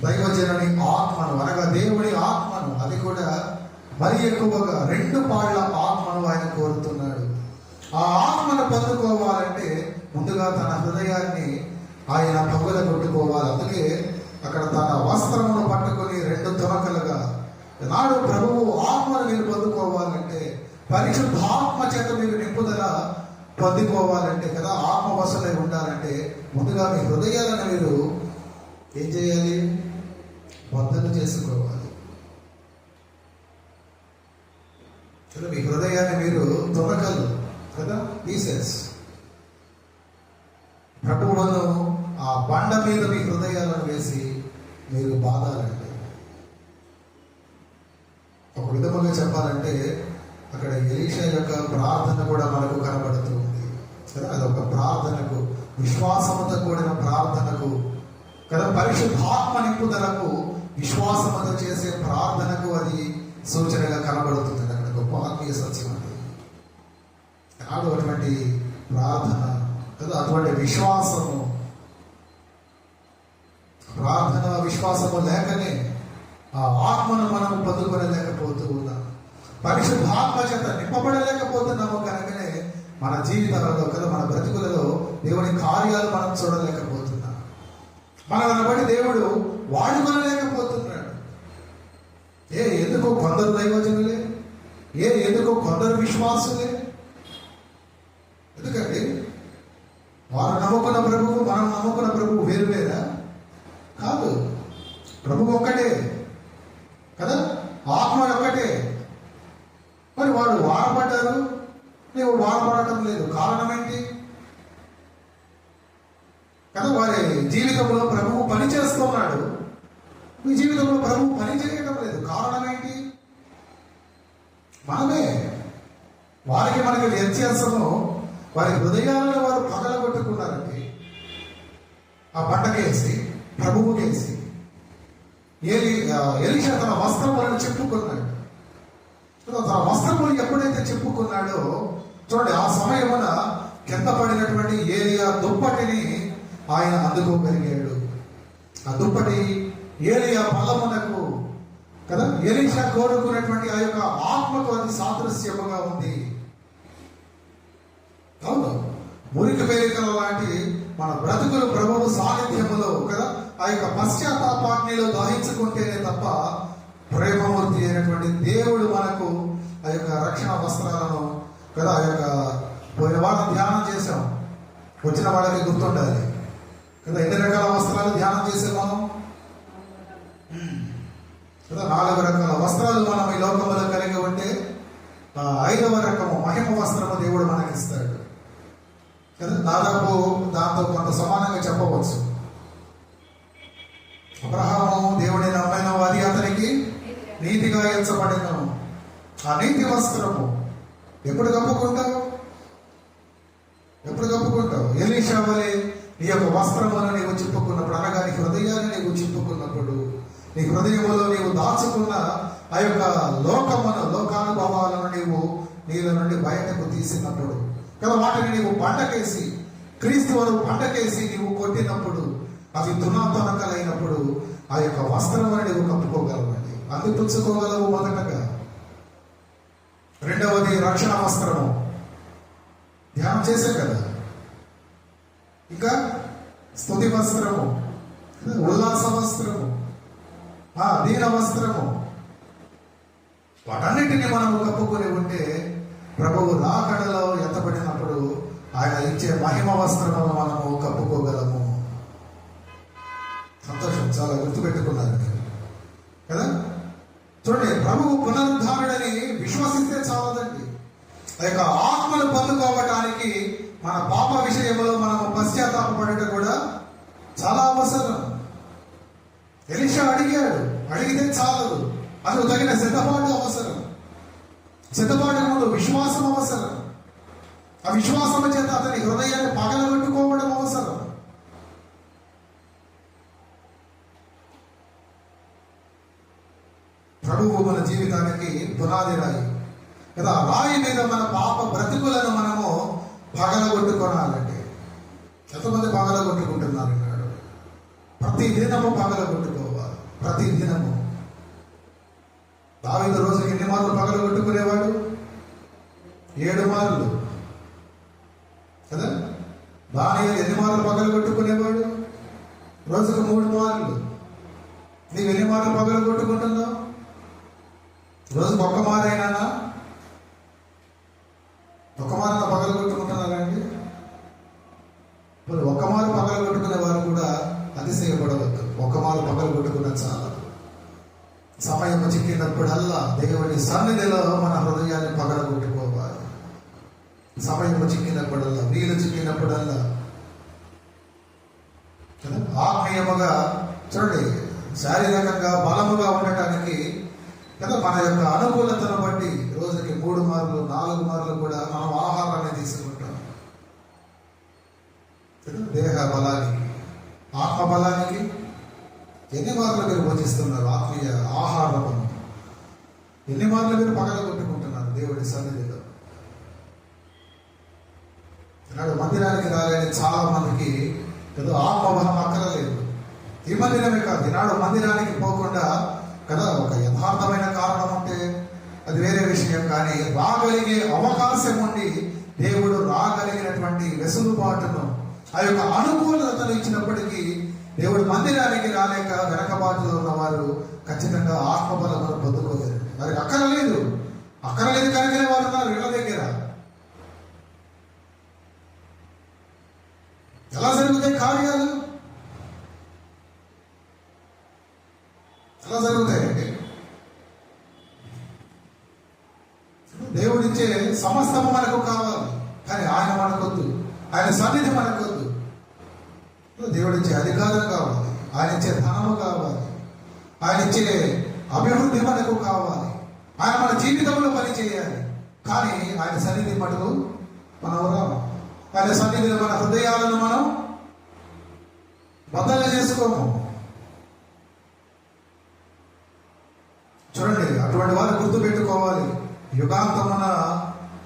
దైవజనుని ఆత్మను అనగా దేవుడి ఆత్మను, అది కూడా మరి ఎక్కువగా 2 పాళ్ళ ఆత్మను ఆయన కోరుతున్నాడు. ఆ ఆత్మను పొందుకోవాలంటే ముందుగా తన హృదయాన్ని ఆయన పగులగొట్టుకోవాలి. అందుకే అక్కడ తన వస్త్రమును పట్టుకొని 2 తునకలుగా, నాడు ప్రభువు ఆత్మను మీరు పొందుకోవాలంటే, పరిశుద్ధాత్మ చేత మీరు నింపుదల పొందుకోవాలంటే కదా, ఆత్మ వశలై ఉండాలంటే ముందుగా మీ హృదయాలను మీరు ఏం చేయాలి? బద్దలు చేసుకోవాలి. మీ హృదయాన్ని మీరు తునకలు కదా, పీసెస్ ప్రభువును ఆ బండ మీద మీ హృదయాలను వేసి మీరు బాధాలండి. ఒక విధముగా చెప్పాలంటే అక్కడ ఎలీషా యొక్క ప్రార్థన కూడా మనకు కనబడుతూ ఉంది కదా. అదొక ప్రార్థనకు, విశ్వాసముతో కూడిన ప్రార్థనకు కదా, పరిశుద్ధాత్మ నింపుదలకు విశ్వాసముతో చేసే ప్రార్థనకు అది సూచనగా కనబడుతుంది. అక్కడ గొప్ప ఆత్మీయ సత్యం అండి. కాదు అటువంటి ప్రార్థన కదా, అటువంటి విశ్వాసము, ప్రార్థన విశ్వాసము లేకనే ఆ ఆత్మను మనం పొందుకోలేకపోతూ ఉన్నాం. పరిశుద్ధాత్మ చేత నింపబడలేకపోతున్నాము కనుకనే మన జీవితాలలో కదా, మన బ్రతుకులలో దేవుని కార్యాలు మనం చూడలేకపోతున్నాం. మనల్ని బట్టి దేవుడు వాడుకోలేకపోతున్నాడు. ఎందుకు కొందరు దైవజనులే, ఎందుకు కొందరు విశ్వాసులే? ఎందుకండి వారు నమ్ముకున్న ప్రభువు, మనం నమ్ముకున్న ప్రభువు వేరు వేరా? కాదు, ప్రభువు ఒక్కటే కదా, ఆత్మ ఒక్కటే. మరి వాడు వాడబడ్డారు, నీవు వాడబడటం లేదు. కారణం ఏంటి కదా? వారి జీవితంలో ప్రభువు పని చేస్తున్నాడు, మీ జీవితంలో ప్రభువు పని చేయడం లేదు. కారణం ఏంటి? మనమే. వారికి మనకి వ్యత్యాసము, వారి హృదయాలను వారు పగలగొట్టుకున్నారండి. ఆ బండకేసి, ప్రభువుకేసి. ఎలీషా తన వస్త్రములను చెప్పుకున్నాడు. తన వస్త్రములు ఎప్పుడైతే చెప్పుకున్నాడో చూడండి, ఆ సమయమున కింద పడినటువంటి ఏలియా దుప్పటిని ఆయన అందుకోగలిగాడు. ఆ దుప్పటి ఏలియా బలమునకు కదా, ఎలీషా కోరుకున్నటువంటి ఆ యొక్క ఆత్మకు అది సాదృశ్యముగా ఉంది. అవును, మురికి పేరికల లాంటి మన బ్రతుకులు ప్రభువు సాన్నిధ్యములో కదా, ఆ యొక్క పశ్చాత్తాపాగ్నిలో దహించుకుంటేనే తప్ప ప్రేమమూర్తి అయినటువంటి దేవుడు మనకు ఆ యొక్క రక్షణ వస్త్రాలను కదా, ఆ యొక్క పోయిన వారం ధ్యానం చేశాం, వచ్చిన వాళ్ళకి గుర్తుండాలి కదా. ఎన్ని రకాల వస్త్రాలు ధ్యానం చేసాం మనం కదా? 4 రకాల వస్త్రాలు మనం ఈ లోకంలో కలిగి ఉంటే 5వ రకము మహిమ వస్త్రము దేవుడు మనకిస్తాడు కదా. దాదాపు దాంతో కొంత సమానంగా చెప్పవచ్చు. అబ్రహాము దేవుని నమ్మిన వారి అతనికి నీతిగా ఎంచబడిన ఆ నీతి వస్త్రము ఎప్పుడు కప్పుకుంటావు? ఎప్పుడు కప్పుకుంటావు? ఎలీషా వలె నీ యొక్క వస్త్రములను నీవు చిప్పుకున్నప్పుడు, అనగా నీ హృదయాన్ని నీవు చిప్పుకున్నప్పుడు, నీ హృదయంలో నీవు దాచుకున్న ఆ యొక్క లోకానుభవాలను నీళ్ళ నుండి బయటకు తీసినప్పుడు కదా, వాటిని నీవు పంటకేసి, క్రీస్తువును పంటకేసి నీవు కొట్టినప్పుడు, అవి తునాతనకలైనప్పుడు ఆ యొక్క వస్త్రమును నీవు కప్పుకోగలవండి. అందిపుచ్చుకోగలవు మొదటగా. రక్షణ వస్త్రము ధ్యానం చేశాం కదా. ఇంకా స్తుతి వస్త్రము, ఉల్లాస వస్త్రము, దీన వస్త్రము, వాటన్నిటిని మనము కప్పుకొని ఉంటే ప్రభువు రాకడలో ఎత్తబడినప్పుడు ఆయన ఇచ్చే మహిమ వస్త్రమును మనము కప్పుకోగలము. సంతోషం, చాలా గుర్తుపెట్టుకున్నారు మీరు కదా. చూడండి, ప్రభువు పునరుద్ధారుడని విశ్వసిస్తే చాలదండి. ఆ యొక్క ఆత్మను పొందుకోవటానికి మన పాప విషయంలో మనము పశ్చాత్తాపపడట కూడా చాలా అవసరం. ఎలీషా అడిగాడు, అడిగితే చాలదు, అసలు తగిన సిద్ధపాటు అవసరం. సిద్ధపాటు ముందు విశ్వాసం అవసరం. ఆ విశ్వాసం చేత అతని హృదయాన్ని పగలగొట్టుకోవడం అవసరం. ప్రభువు మన జీవితానికి పునాది రాయి కదా. రాయి మీద మన పాప బ్రతుకులను మనము పగలగొట్టుకోనాలంటే ఎంతమంది పగలగొట్టుకుంటున్నారు అన్నాడు. ప్రతి దినము పగలగొట్టుకోవాలి, ప్రతి దినము. దావీదు రోజుకి ఎన్ని మార్లు పగలగొట్టుకునేవాడు? 7 మార్లు కదా. దానియేలు ఎన్ని మార్లు పగలగొట్టుకునేవాడు? రోజుకు 3 మార్లు. నీవు ఎన్ని మార్లు పగలగొట్టుకుంటున్నావు? రోజుకు ఒక్క మారైనా? ఒక్క మారిన పగలగొట్టుకుంటున్నారా అండి? మరి ఒక్క మారు పగలగొట్టుకునే వారు కూడా అతిశయపడవద్దు. ఒక్క మారు పగలగొట్టుకున్న చాలా. సమయం చిక్కినప్పుడల్లా దేవుడి సన్నిధిలో మన హృదయాన్ని పగలగొట్టుకోవాలి. సమయం చిక్కినప్పుడల్లా, వీలు చిక్కినప్పుడల్లా ఆత్మీయముగా చూడండి, శారీరకంగా బలముగా ఉండటానికి కదా మన యొక్క అనుకూలతను బట్టి రోజుకి 3 మార్లు 4 మార్లు కూడా మనం ఆహారాన్ని తీసుకుంటాం. దేహ బలానికి, ఆత్మ బలానికి ఎన్ని మార్లు మీరు భోజిస్తున్నారు? ఆత్మీయ ఆహారము ఎన్ని మార్లు మీరు పగలగొట్టుకుంటున్నారు దేవుడి సన్నిధిలో? ఈనాడు మందిరానికి రాలేని చాలా మందికి ఏదో ఆత్మబలం అక్కరలేదు. ఈ మందిరమే కాదు, ఈనాడు మందిరానికి పోకుండా కదా ఒక యథార్థమైన కారణం ఉంటే అది వేరే విషయం. కానీ రాగలిగే అవకాశం ఉండి దేవుడు రాగలిగినటువంటి వెసులుబాటును, ఆ యొక్క అనుకూలతను ఇచ్చినప్పటికీ దేవుడు మందిరానికి రాలేక వెనకబాటులో ఉన్నవారు ఖచ్చితంగా ఆత్మబలమును పొందుకోలేరు. వారికి అక్కరలేదు కనుకనే వారు ఉన్నారు ఇళ్ళ దగ్గర. ఎలా జరుగుతాయి కార్యాలు? ఎలా జరుగుతాయండి? దేవుడిచ్చే సమస్తము మనకు కావాలి, కానీ ఆయన మనకొద్దు. ఆయన సన్నిధి మనకొద్దు. దేవుడిచ్చే అధికారం కావాలి, ఆయన ఇచ్చే ధనము కావాలి, ఆయన ఇచ్చే అభివృద్ధి మనకు కావాలి, ఆయన మన జీవితంలో పని చేయాలి. కానీ ఆయన సన్నిధి మటుకు మనం రాము. ఆయన సన్నిధిలో మన హృదయాలను మనం బద్దలు చేసుకోము. చూడండి, అటువంటి వారు గుర్తుపెట్టుకోవాలి. యుగాంతమున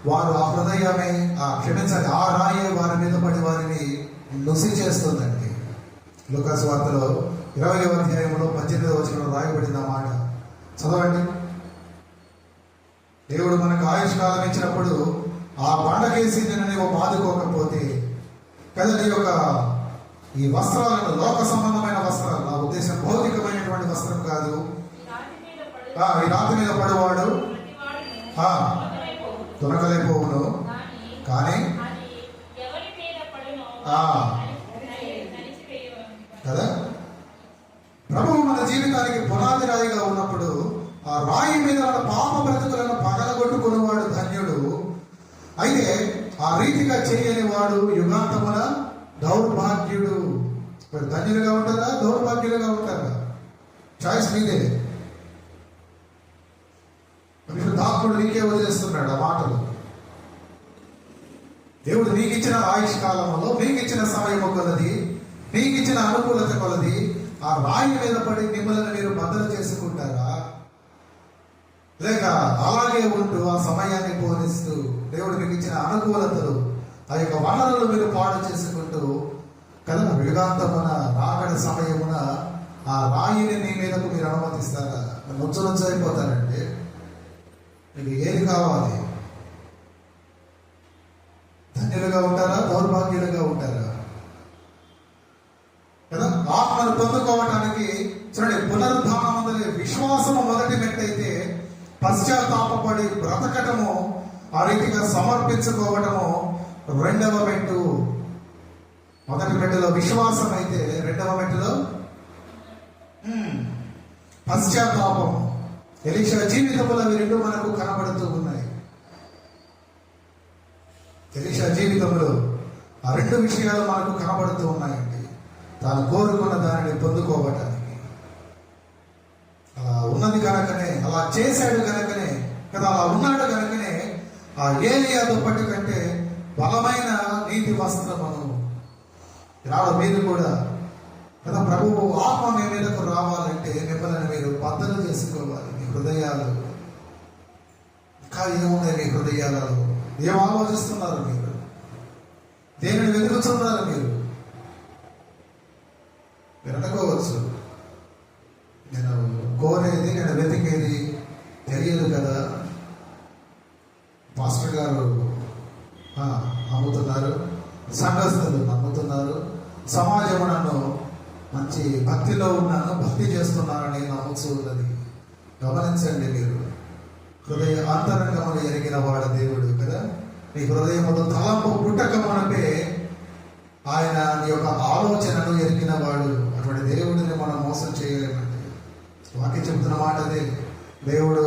వారు ఆ హృదయమే క్షమించండి, ఆ రాయే వారి మీద పడి వారిని నుసి చేస్తుందండి. లూకాసు వార్తలో 20వ అధ్యాయంలో 18వ వచనంలో రాయబడిన మాట చదవండి. దేవుడు మనకు ఆయుష్కాలం ఇచ్చినప్పుడు ఆ పండగేసి నేను నీవు బాదుకోకపోతే కదా, నీ యొక్క ఈ వస్త్రాలను, లోక సంబంధమైన వస్త్రాలు, నా ఉద్దేశం భౌతికమైనటువంటి వస్త్రం కాదు, ఈ రాతి మీద పడేవాడు దొరకలేకపోవును, కానీ కదా ప్రభువు మన జీవితానికి పునాది రాయిగా ఉన్నప్పుడు ఆ రాయి మీద మన పాప బ్రతుకులను పగలగొట్టుకున్నవాడు ధన్యుడు. అయితే ఆ రీతిగా చేయని వాడు యుగాంతమున దౌర్భాగ్యుడు. మరి ధన్యులుగా ఉంటారా, దౌర్భాగ్యులుగా ఉంటారా? చాయిస్ మీదే. పరిశుద్ధాత్ముడు నీకే వదిలేస్తున్నాడు ఆ మాటలు. దేవుడు నీకు ఇచ్చిన ఆయుష్ కాలంలో, నీకు ఇచ్చిన సమయం కొలది, నీకు ఇచ్చిన అనుకూలత కొలది ఆ రాయి మీద పడి మిమ్మల్ని మీరు బద్దలు చేసుకుంటారా? లేక అలాగే ఉంటూ ఆ సమయాన్ని పోలిస్తూ దేవుడు మీకు ఇచ్చిన అనుకూలతలు, ఆ యొక్క వనరులు మీరు పాడు చేసుకుంటూ కదా యుగాంతమున రాకడ సమయమున ఆ రాయిని నీ మీదకు మీరు అనుమతిస్తారా? నుచ్చు అయిపోతారంటే మీకు ఏది కావాలి? విశ్వాసయోగ్యులుగా ఉంటారా? కదా, ఆత్మను పొందుకోవటానికి చూడండి, పునరుద్ధానమందలి విశ్వాసము మొదటి మెట్టయితే పశ్చాత్తాపడి బ్రతకటము, ఆ రీతిగా సమర్పించుకోవటము రెండవ మెట్టు. మొదటి మెట్టులో విశ్వాసం అయితే రెండవ మెట్టులో పశ్చాత్తాపం. ఎలీషా జీవితంలో అవి రెండు మనకు కనబడుతూ ఉన్నాయి. ఎలీషా జీవితంలో ఆ రెండు విషయాలు మనకు కనబడుతూ ఉన్నాయండి. తాను కోరుకున్న దానిని పొందుకోవటానికి అలా ఉన్నది కనుకనే, అలా చేశాడు కనుకనే కదా, అలా ఉన్నాడు కనుకనే ఆ ఏలియా దుప్పటి కంటే బలమైన నీతి వస్త్రమును రాడు. మీరు కూడా కదా, ప్రభువు ఆత్మ మీ మీదకు రావాలంటే మిమ్మల్ని మీరు బద్దలు చేసుకోవాలి. మీ హృదయాలు ఇంకా ఏమున్నాయి? మీ హృదయాలలో ఏం ఆలోచిస్తున్నారు? మీరు దేనిని వెతుకుతున్నారు? మీరు అనుకోవచ్చు, నేను కోరేది, నేను వెతికేది తెలియదు కదా, పాస్టర్ గారు నమ్ముతున్నారు, సంఘస్థులు నమ్ముతున్నారు, సమాజం నన్ను మంచి భక్తిలో ఉన్నాను, భక్తి చేస్తున్నానని నమ్ముతున్నది. గమనించండి, మీరు హృదయ అంతరంగములు ఎరిగిన వాడు దేవుడు కదా. నీ హృదయములో తలంపు పుట్టకమునపే ఆయన నీ యొక్క ఆలోచనను ఎరిగిన వాడు. అటువంటి దేవుడిని మనం మోసం చేయలేమండి. వాక్యం చెబుతున్న మాట అదే. దేవుడు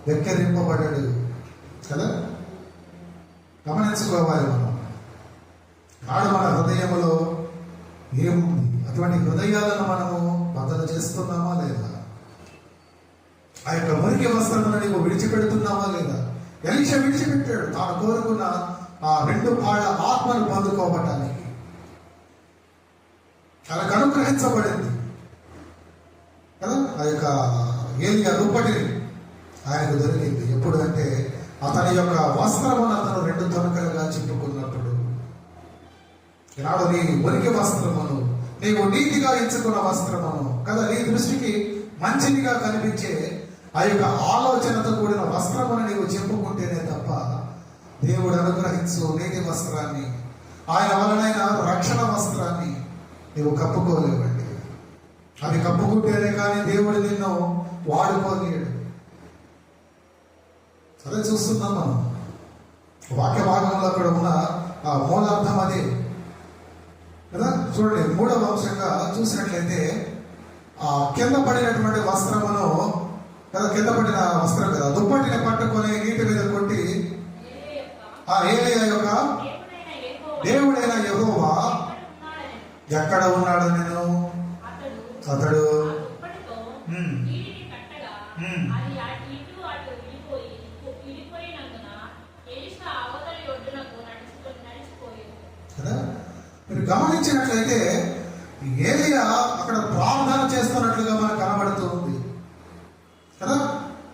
వెక్కిరింపబడ్డాడు కదా, గమనించుకోవాలి మనం. నాడు మన హృదయములో ఏముంది? అటువంటి హృదయాలను మనము బద్దలు చేస్తున్నామా లేదా? ఆ యొక్క మురికి వస్త్రమును నీవు విడిచిపెడుతున్నావా లేదా? ఎలీషా విడిచిపెట్టాడు తాను కోరుకున్న ఆ రెండు పాళ్ళ ఆత్మను పొందుకోవటానికి. తనకు అనుగ్రహించబడింది కదా ఆ యొక్క ఏలియా దుప్పటిని ఆయనకు దొరికింది. ఎప్పుడు అంటే అతని యొక్క వస్త్రమును అతను రెండు తొనకలుగా చింపుకున్నప్పుడు. ఈనాడు నీ మురికి వస్త్రమును, నీవు నీతిగా ఎంచుకున్న వస్త్రమును కదా, నీ దృష్టికి మంచిదిగా కనిపించే ఆ యొక్క ఆలోచనతో కూడిన వస్త్రమును నీవు చెప్పుకుంటేనే తప్ప దేవుడు అనుగ్రహించు నీతి వస్త్రాన్ని, ఆయన వలనైన రక్షణ వస్త్రాన్ని నీవు కప్పుకోలేవండి. అది కప్పుకుంటేనే కానీ దేవుడు నిన్ను వాడుకోలేడు. అదే చూస్తున్నాం మనం. వాక్య భాగంలో అక్కడ ఉన్న ఆ మూలార్థం అదే కదా. చూడండి, 3వ అంశంగా చూసినట్లయితే ఆ కింద పడినటువంటి వస్త్రమును కదా, కింద పడిన వస్త్రం కదా, దుప్పటిని పట్టుకొని నీటి మీద కొట్టి ఆ ఏలియా యొక్క దేవుడైన యెహోవా ఎక్కడ ఉన్నాడు? నేను అతడు కదా. మీరు గమనించినట్లయితే ఏలియా అక్కడ ప్రార్థన చేస్తున్నట్లుగా మనకు కనబడుతూ ఉంది కదా.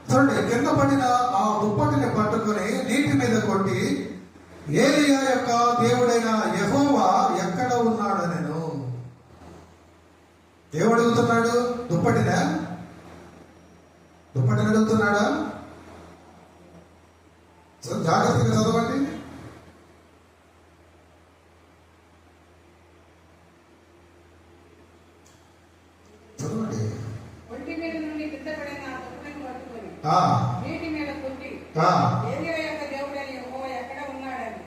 చూడండి, కింద పడిన ఆ దుప్పటిని పట్టుకొని నీటి మీద కొట్టి ఏలియా యొక్క దేవుడైన యెహోవా ఎక్కడ ఉన్నాడు? నేను దేవుడు అడుగుతున్నాడు. దుప్పటిని అడుగుతున్నాడా? జాగ్రత్తగా చదవండి. చదవండి. ఒంటి మీద నుండి కింద పడిన ఆ దుప్పటిని పట్టుకొని నీటి మీద కొట్టి ఏలియా యొక్క దేవుడైన యెహోవా ఎక్కడ ఉన్నాడని.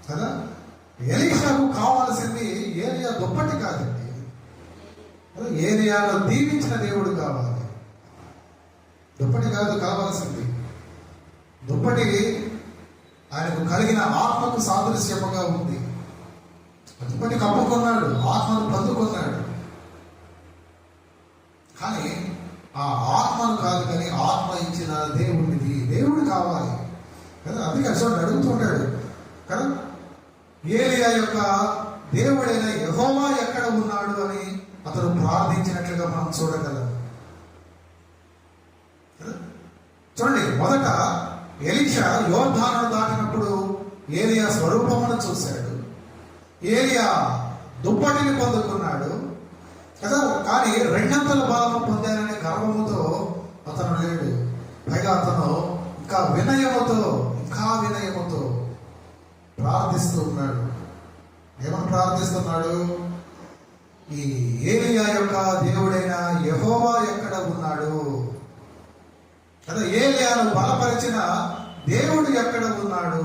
కదా, ఎలీషాకు కావాల్సింది ఏలియా దుప్పటి కాదండి. ఏలియాలో దీవించిన దేవుడు కావాలి. దుప్పటి కాదు కావాల్సింది. దుప్పటి ఆయనకు కలిగిన ఆత్మకు సాదృశ్యముగా ఉంది. దుప్పటి కప్పుకున్నాడు, ఆత్మను పొందుకున్నాడు. కానీ ఆ ఆత్మను కాదు, కానీ ఆత్మ ఇచ్చిన దేవుడిది. దేవుడు కావాలి కదా. అందుకే అసలు అడుగుతుంటాడు కదా, ఏలియా యొక్క దేవుడైన యెహోవా ఎక్కడ ఉన్నాడు అని అతను ప్రార్థించినట్లుగా మనం చూడగలం. చూడండి, మొదట ఎలీషా యోర్దానును దాటినప్పుడు ఏలియా స్వరూపమును చూశాడు. ఏలియా దుప్పటిని పొందుకున్నాడు కదా. కానీ రెండంతల బలము పొందాననే గర్వముతో అతను లేడు. పైగా అతను ఇంకా వినయముతో ప్రార్థిస్తూ ఉన్నాడు. ఏమని ప్రార్థిస్తున్నాడు? ఈ ఏలియా యొక్క దేవుడైన యెహోవా ఎక్కడ ఉన్నాడు? కదా, ఏలియాను బలపరిచిన దేవుడు ఎక్కడ ఉన్నాడు?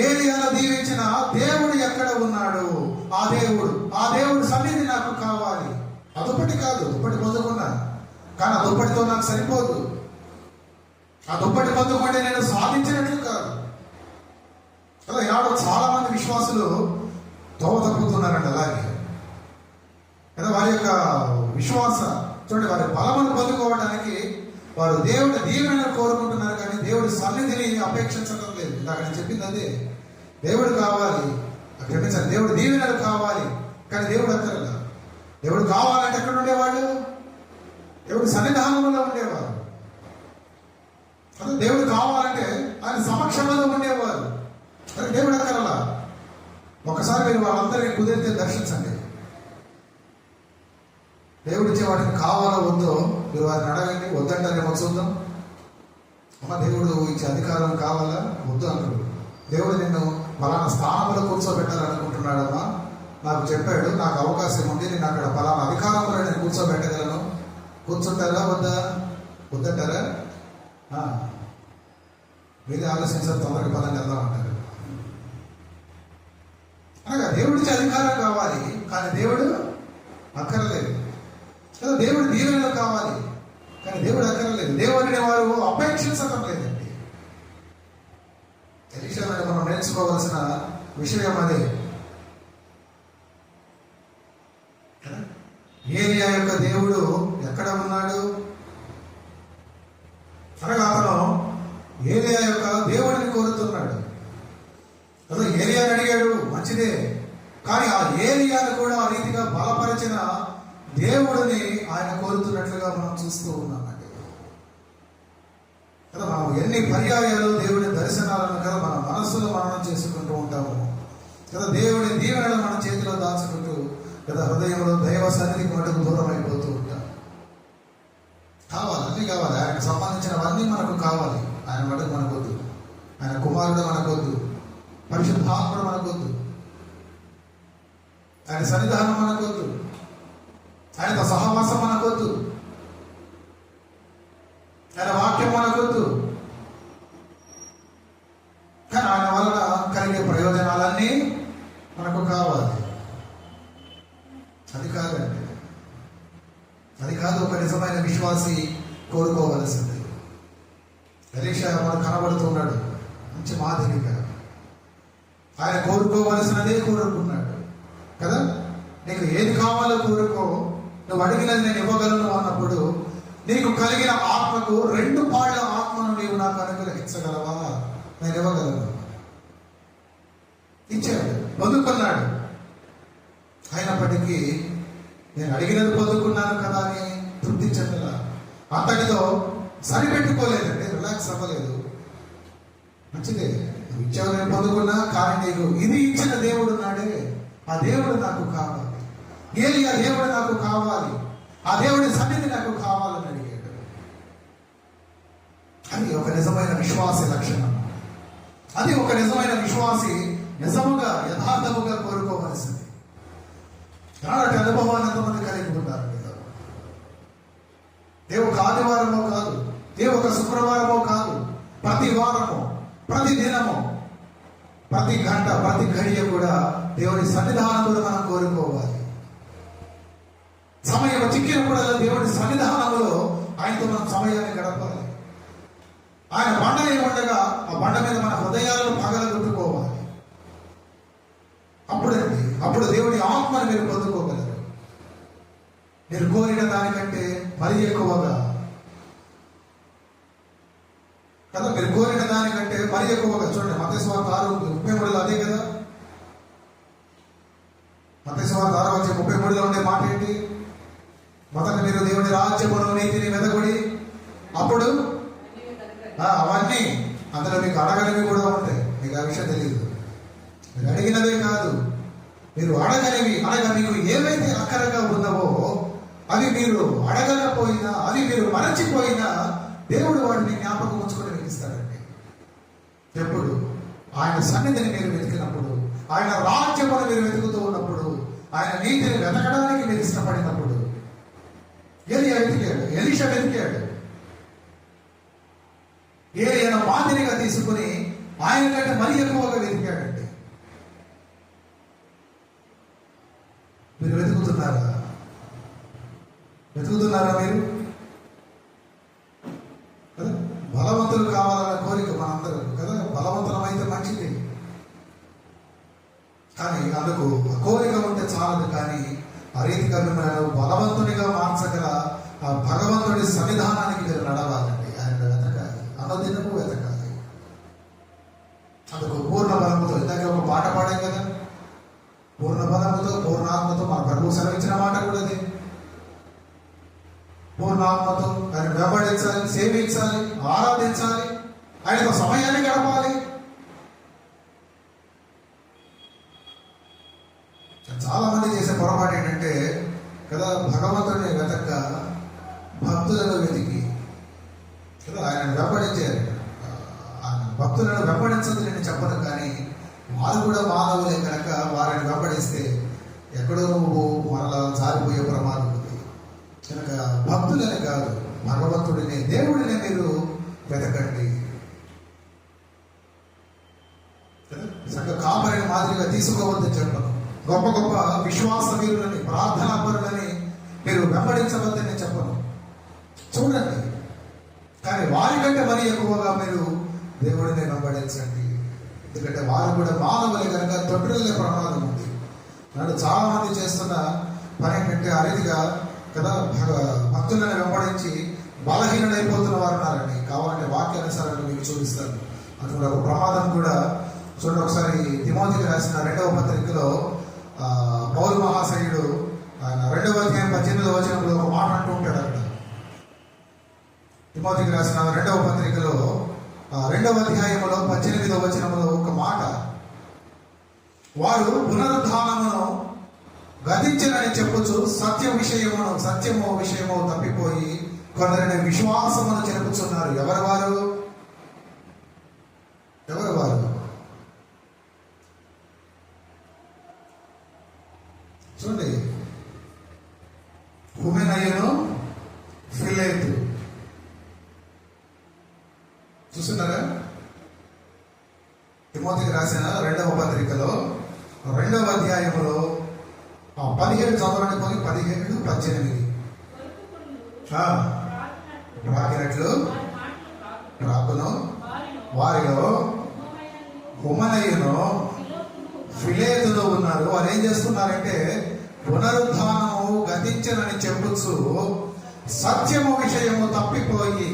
ఏలియాను దీవించిన దేవుడు ఎక్కడ ఉన్నాడు? ఆ దేవుడు సన్నిధి నాకు కావాలి. ఆ దుప్పటి కాదు, దుప్పటి పొందుకున్నాను, కానీ ఆ దుప్పటితో నాకు సరిపోదు. ఆ దుప్పటి పొందుకుంటే నేను సాధించినట్లు కాదు కదా. ఈనాడు చాలా మంది విశ్వాసులు తోవ తప్పుతున్నారండి. అలాగే కదా, వారి యొక్క విశ్వాస చూడండి, వారి బలమును పొందుకోవడానికి వారు దేవుడి దీవెనను కోరుకుంటున్నారు, కానీ దేవుడి సన్నిధిని అపేక్షించడం లేదు. ఇందాక నేను చెప్పింది అదే. దేవుడు కావాలి, క్షమించాలి, దేవుడు దీవెనలు కావాలి, కానీ దేవుడు అక్కర్లా. దేవుడు కావాలంటే ఎక్కడ ఉండేవాళ్ళు? దేవుడి సన్నిధానంలో ఉండేవారు. దేవుడు కావాలంటే ఆయన సమక్షంలో ఉండేవారు, కానీ దేవుడు అక్కర్లా. ఒకసారి మీరు వాళ్ళందరినీ కుదిరితే దర్శించండి. దేవుడిచ్చే వాటికి కావాలో వద్దో మీరు వారిని అడగండి. వద్దంటారేమో చూద్దాం. అమ్మ, దేవుడు ఇచ్చే అధికారం కావాలా? వద్దు అంటాడు. దేవుడు నిన్ను పలానా స్థానంలో కూర్చోబెట్టాలనుకుంటున్నాడమ్మా, నాకు చెప్పాడు, నాకు అవకాశం ఉంది, నేను అక్కడ పలానా అధికారంలో నేను కూర్చోబెట్టగలను. కూర్చుంటారా వద్దా? వద్దంటారా? మీరే ఆలోచించారు, తొందరగా పదంగా వెళ్దాం అంటారు. అనగా దేవుడిచ్చే అధికారం కావాలి, కానీ దేవుడు అక్కర్లేదు కదా. దేవుడు దీవెనలు కావాలి, కానీ దేవుడు అక్కర్లేదు. దేవుడిని వారు అపేక్షించడం లేదండి. ఎలీషా మనం నేర్చుకోవాల్సిన విషయం అదే. ఏలియా యొక్క దేవుడు ఎక్కడ ఉన్నాడు? అనగా అతను ఏలియా యొక్క దేవుడిని కోరుతున్నాడు కదా. ఏలియాని అడిగాడు, మంచిదే, కానీ ఆ ఏలియాను కూడా ఆ రీతిగా బలపరిచిన దేవుడిని ఆయన కోరుతున్నట్లుగా మనం చూస్తూ ఉన్నామండి కదా. మనం ఎన్ని పర్యాయాలు దేవుడి దర్శనాలను కదా మన మనస్సులో మననం చేసుకుంటూ ఉంటాము కదా. దేవుడి దీవెనలు మన చేతిలో దాచుకుంటూ కదా హృదయంలో దైవ సన్నిధికి మటుకు దూరం అయిపోతూ ఉంటాం. కావాలి, అన్నీ కావాలి, ఆయనకు సంబంధించినవన్నీ మనకు కావాలి. ఆయన మటుకు మనకొద్దు, ఆయన కుమారుడు మనకొద్దు, పరిశుద్ధాత్ముడు మనకొద్దు, ఆయన సన్నిధానం మనకొద్దు, ఆయనతో సహవాసం మనకొద్దు, ఆయన వాక్యం మనకొద్దు. కానీ ఆయన వలన కలిగే ప్రయోజనాలన్నీ మనకు కావాలి. అది కాదండి, అది కాదు ఒక నిజమైన విశ్వాసి కోరుకోవలసింది. ఎలీషా మనకు కనబడుతున్నాడు మంచి మాదిరిగా. ఆయన కోరుకోవలసినదే కోరుకున్నాడు కదా. నీకు ఏది కావాలో కోరుకో, నువ్వు అడిగినది నేను ఇవ్వగలను అన్నప్పుడు నీకు కలిగిన ఆత్మకు 2 పాళ్ళ ఆత్మను నీవు నాకు అనుగ్రహించగలవా? నేను ఇవ్వగలను. ఇచ్చాడు, పొందుకున్నాడు. అయినప్పటికీ నేను అడిగినది పొందుకున్నాను కదా అని తృప్తి చెందలా. అంతటితో సరిపెట్టుకోలేదండి, రిలాక్స్ అవ్వలేదు. మంచిదే, నువ్వు ఇచ్చావు, నేను పొందుకున్నా, కానీ నీకు ఇది ఇచ్చిన దేవుడు నాడే, ఆ దేవుడు నాకు కావాలి. ఏలియా దేవుడు నాకు కావాలి, ఆ దేవుడి సన్నిధి నాకు కావాలని అడిగాడు. అది ఒక నిజమైన విశ్వాసి లక్షణం. అది ఒక నిజమైన విశ్వాసి నిజముగా యథార్థముగా కోరుకోవలసింది. అలాంటి అనుభవాన్ని ఎంతమంది కలిగి ఉన్నారు? ఒక ఆదివారమో కాదు, ఒక శుక్రవారమో కాదు, ప్రతి వారము, ప్రతి దినము, ప్రతి గంట, ప్రతి గడియ కూడా దేవుడి సన్నిధానంలో మనం కోరుకోవాలి. సమయం చిక్కినప్పుడల్లా దేవుడి సన్నిధానంలో ఆయనతో మనం సమయాన్ని గడపాలి. ఆయన బండనే ఉండగా ఆ బండ మీద మన హృదయాలను పగలగొట్టుకోవాలి. అప్పుడు దేవుడి ఆత్మను మీరు పొందుకోగలరు. మీరు కోరిన దానికంటే మరీ ఎక్కువగా కదా, మీరు కోరిన దానికంటే మరీ ఎక్కువగా. చూడండి, మత్తయి సువార్త 6:33 అదే కదా. మత్తయి సువార్త 6:33 ఉండే మాట ఏంటి? మొదట మీరు దేవుని రాజ్యమును నీతిని వెదకుడి, అప్పుడు అవన్నీ అందులో మీకు అడగనివి కూడా ఉంటాయి. మీకు ఆ విషయం తెలియదు. మీరు అడిగినవే కాదు, మీరు అడగనివి, అనగా మీకు ఏవైతే అక్కరగా ఉన్నవో అవి మీరు అడగకపోయినా, అవి మీరు మరచిపోయినా దేవుడు వాటిని జ్ఞాపకం ఉంచుకొని వెలిగిస్తాడండి. ఎప్పుడు? ఆయన సన్నిధిని మీరు వెతికినప్పుడు, ఆయన రాజ్యమును మీరు వెతుకుతూ ఉన్నప్పుడు, ఆయన నీతిని వెతకడానికి మీరు ఇష్టపడినప్పుడు, ఏలియా వెతికాడు, ఎలీషా వెతికాడు. ఏలియాను మాదిరిగా తీసుకుని ఆయన కంటే మరీ ఎక్కువగా వెతికాడండి. మీరు వెతుకుతున్నారా? వెతుకుతున్నారా మీరు? కదా, బలవంతులు కావాలన్న కోరిక మనందరూ కదా. బలవంతులమైతే మంచిది, కానీ అందుకు కోరిక ఉంటే చాలదు. కానీ ఆ రీతిగా మిమ్మల్ని బలవంతునిగా మార్చగల ఆ భగవంతుడి సన్నిధానానికి మీరు నడవాలండి. ఆయన వెతకాలి, అన్నదినము వెతకాలి. అందుకు పూర్ణ బలముతో, ఇందాక ఒక పాట పాడాం కదా, పూర్ణ బలముతో పూర్ణాత్మతో, మన ప్రభువు సెలవిచ్చిన మాట కూడా అది. పూర్ణాత్మతో ఆయన వెంబడించాలి, సేవించాలి, ఆరాధించాలి, ఆయనతో సమయాన్ని గడపాలి. చాలా మంది చేసే పొరపాటు ఏంటంటే కదా, భగవంతుడిని వెతక భక్తులను వెతికి కదా ఆయన వెంబడించారు. ఆయన భక్తులను వెంబడించదు నేను చెప్పను, కానీ వారు కూడా మానవులే కనుక వారిని వెంబడిస్తే ఎక్కడో నువ్వు మరలా జారిపోయే ప్రమాదం ఉంది. కనుక భక్తులని కాదు, భగవంతుడిని, దేవుడిని మీరు వెతకండి. సంఘ కాపరిని మాదిరిగా తీసుకోవద్దని చెప్పను. గొప్ప గొప్ప విశ్వాస వీరులని, ప్రార్థనా పరులని మీరు వెంబడించవద్దని చెప్పను. చూడండి, కానీ వారికంటే మరీ ఎక్కువగా మీరు దేవుడిని వెంబడించండి. ఎందుకంటే వారు కూడా మానవులే కనుక తొట్టిల్లే ప్రమాదం ఉంది. నాడు చాలా మంది చేస్తున్న పని ఏంటంటే ఆ రీతిగా కదా భక్తులను వెంబడించి బలహీనుడైపోతున్న వారు ఉన్నారండి. కావాలంటే వాక్యానుసారాన్ని మీకు చూపిస్తాను. అటువంటి ఒక ప్రమాదం కూడా చూడండి. ఒకసారి తిమోతికి రాసిన 2వ పత్రికలో పౌలు మహాశయుడు ఆయన 2వ అధ్యాయం 18వ వచనంలో ఒక మాట అంటూ ఉంటాడు. అక్కడ తిమోతికి రాసిన 2వ పత్రికలో 2వ అధ్యాయంలో 18వ వచనంలో ఒక మాట, వారు పునరుద్ధానమును గతించనని చెప్పుచు సత్యము విషయము తప్పిపోయి కొందరిని విశ్వాసమును చెప్పుచున్నారు. ఎవరు వారు? చూడండి, హుమెనయును ఫిలేతు. చూస్తున్నారా? తిమోతికి రాసిన 2వ పత్రికలో 2వ అధ్యాయంలో 17 చదవండి, 17, 18. రాకినట్లు రాకును వారిలో హుమెనయును ఫిలేతులో ఉన్నారు. వారు ఏం చేస్తున్నారంటే పునరుద్ధానము గతించనని చెప్పుచు సత్యము విషయము తప్పిపోయి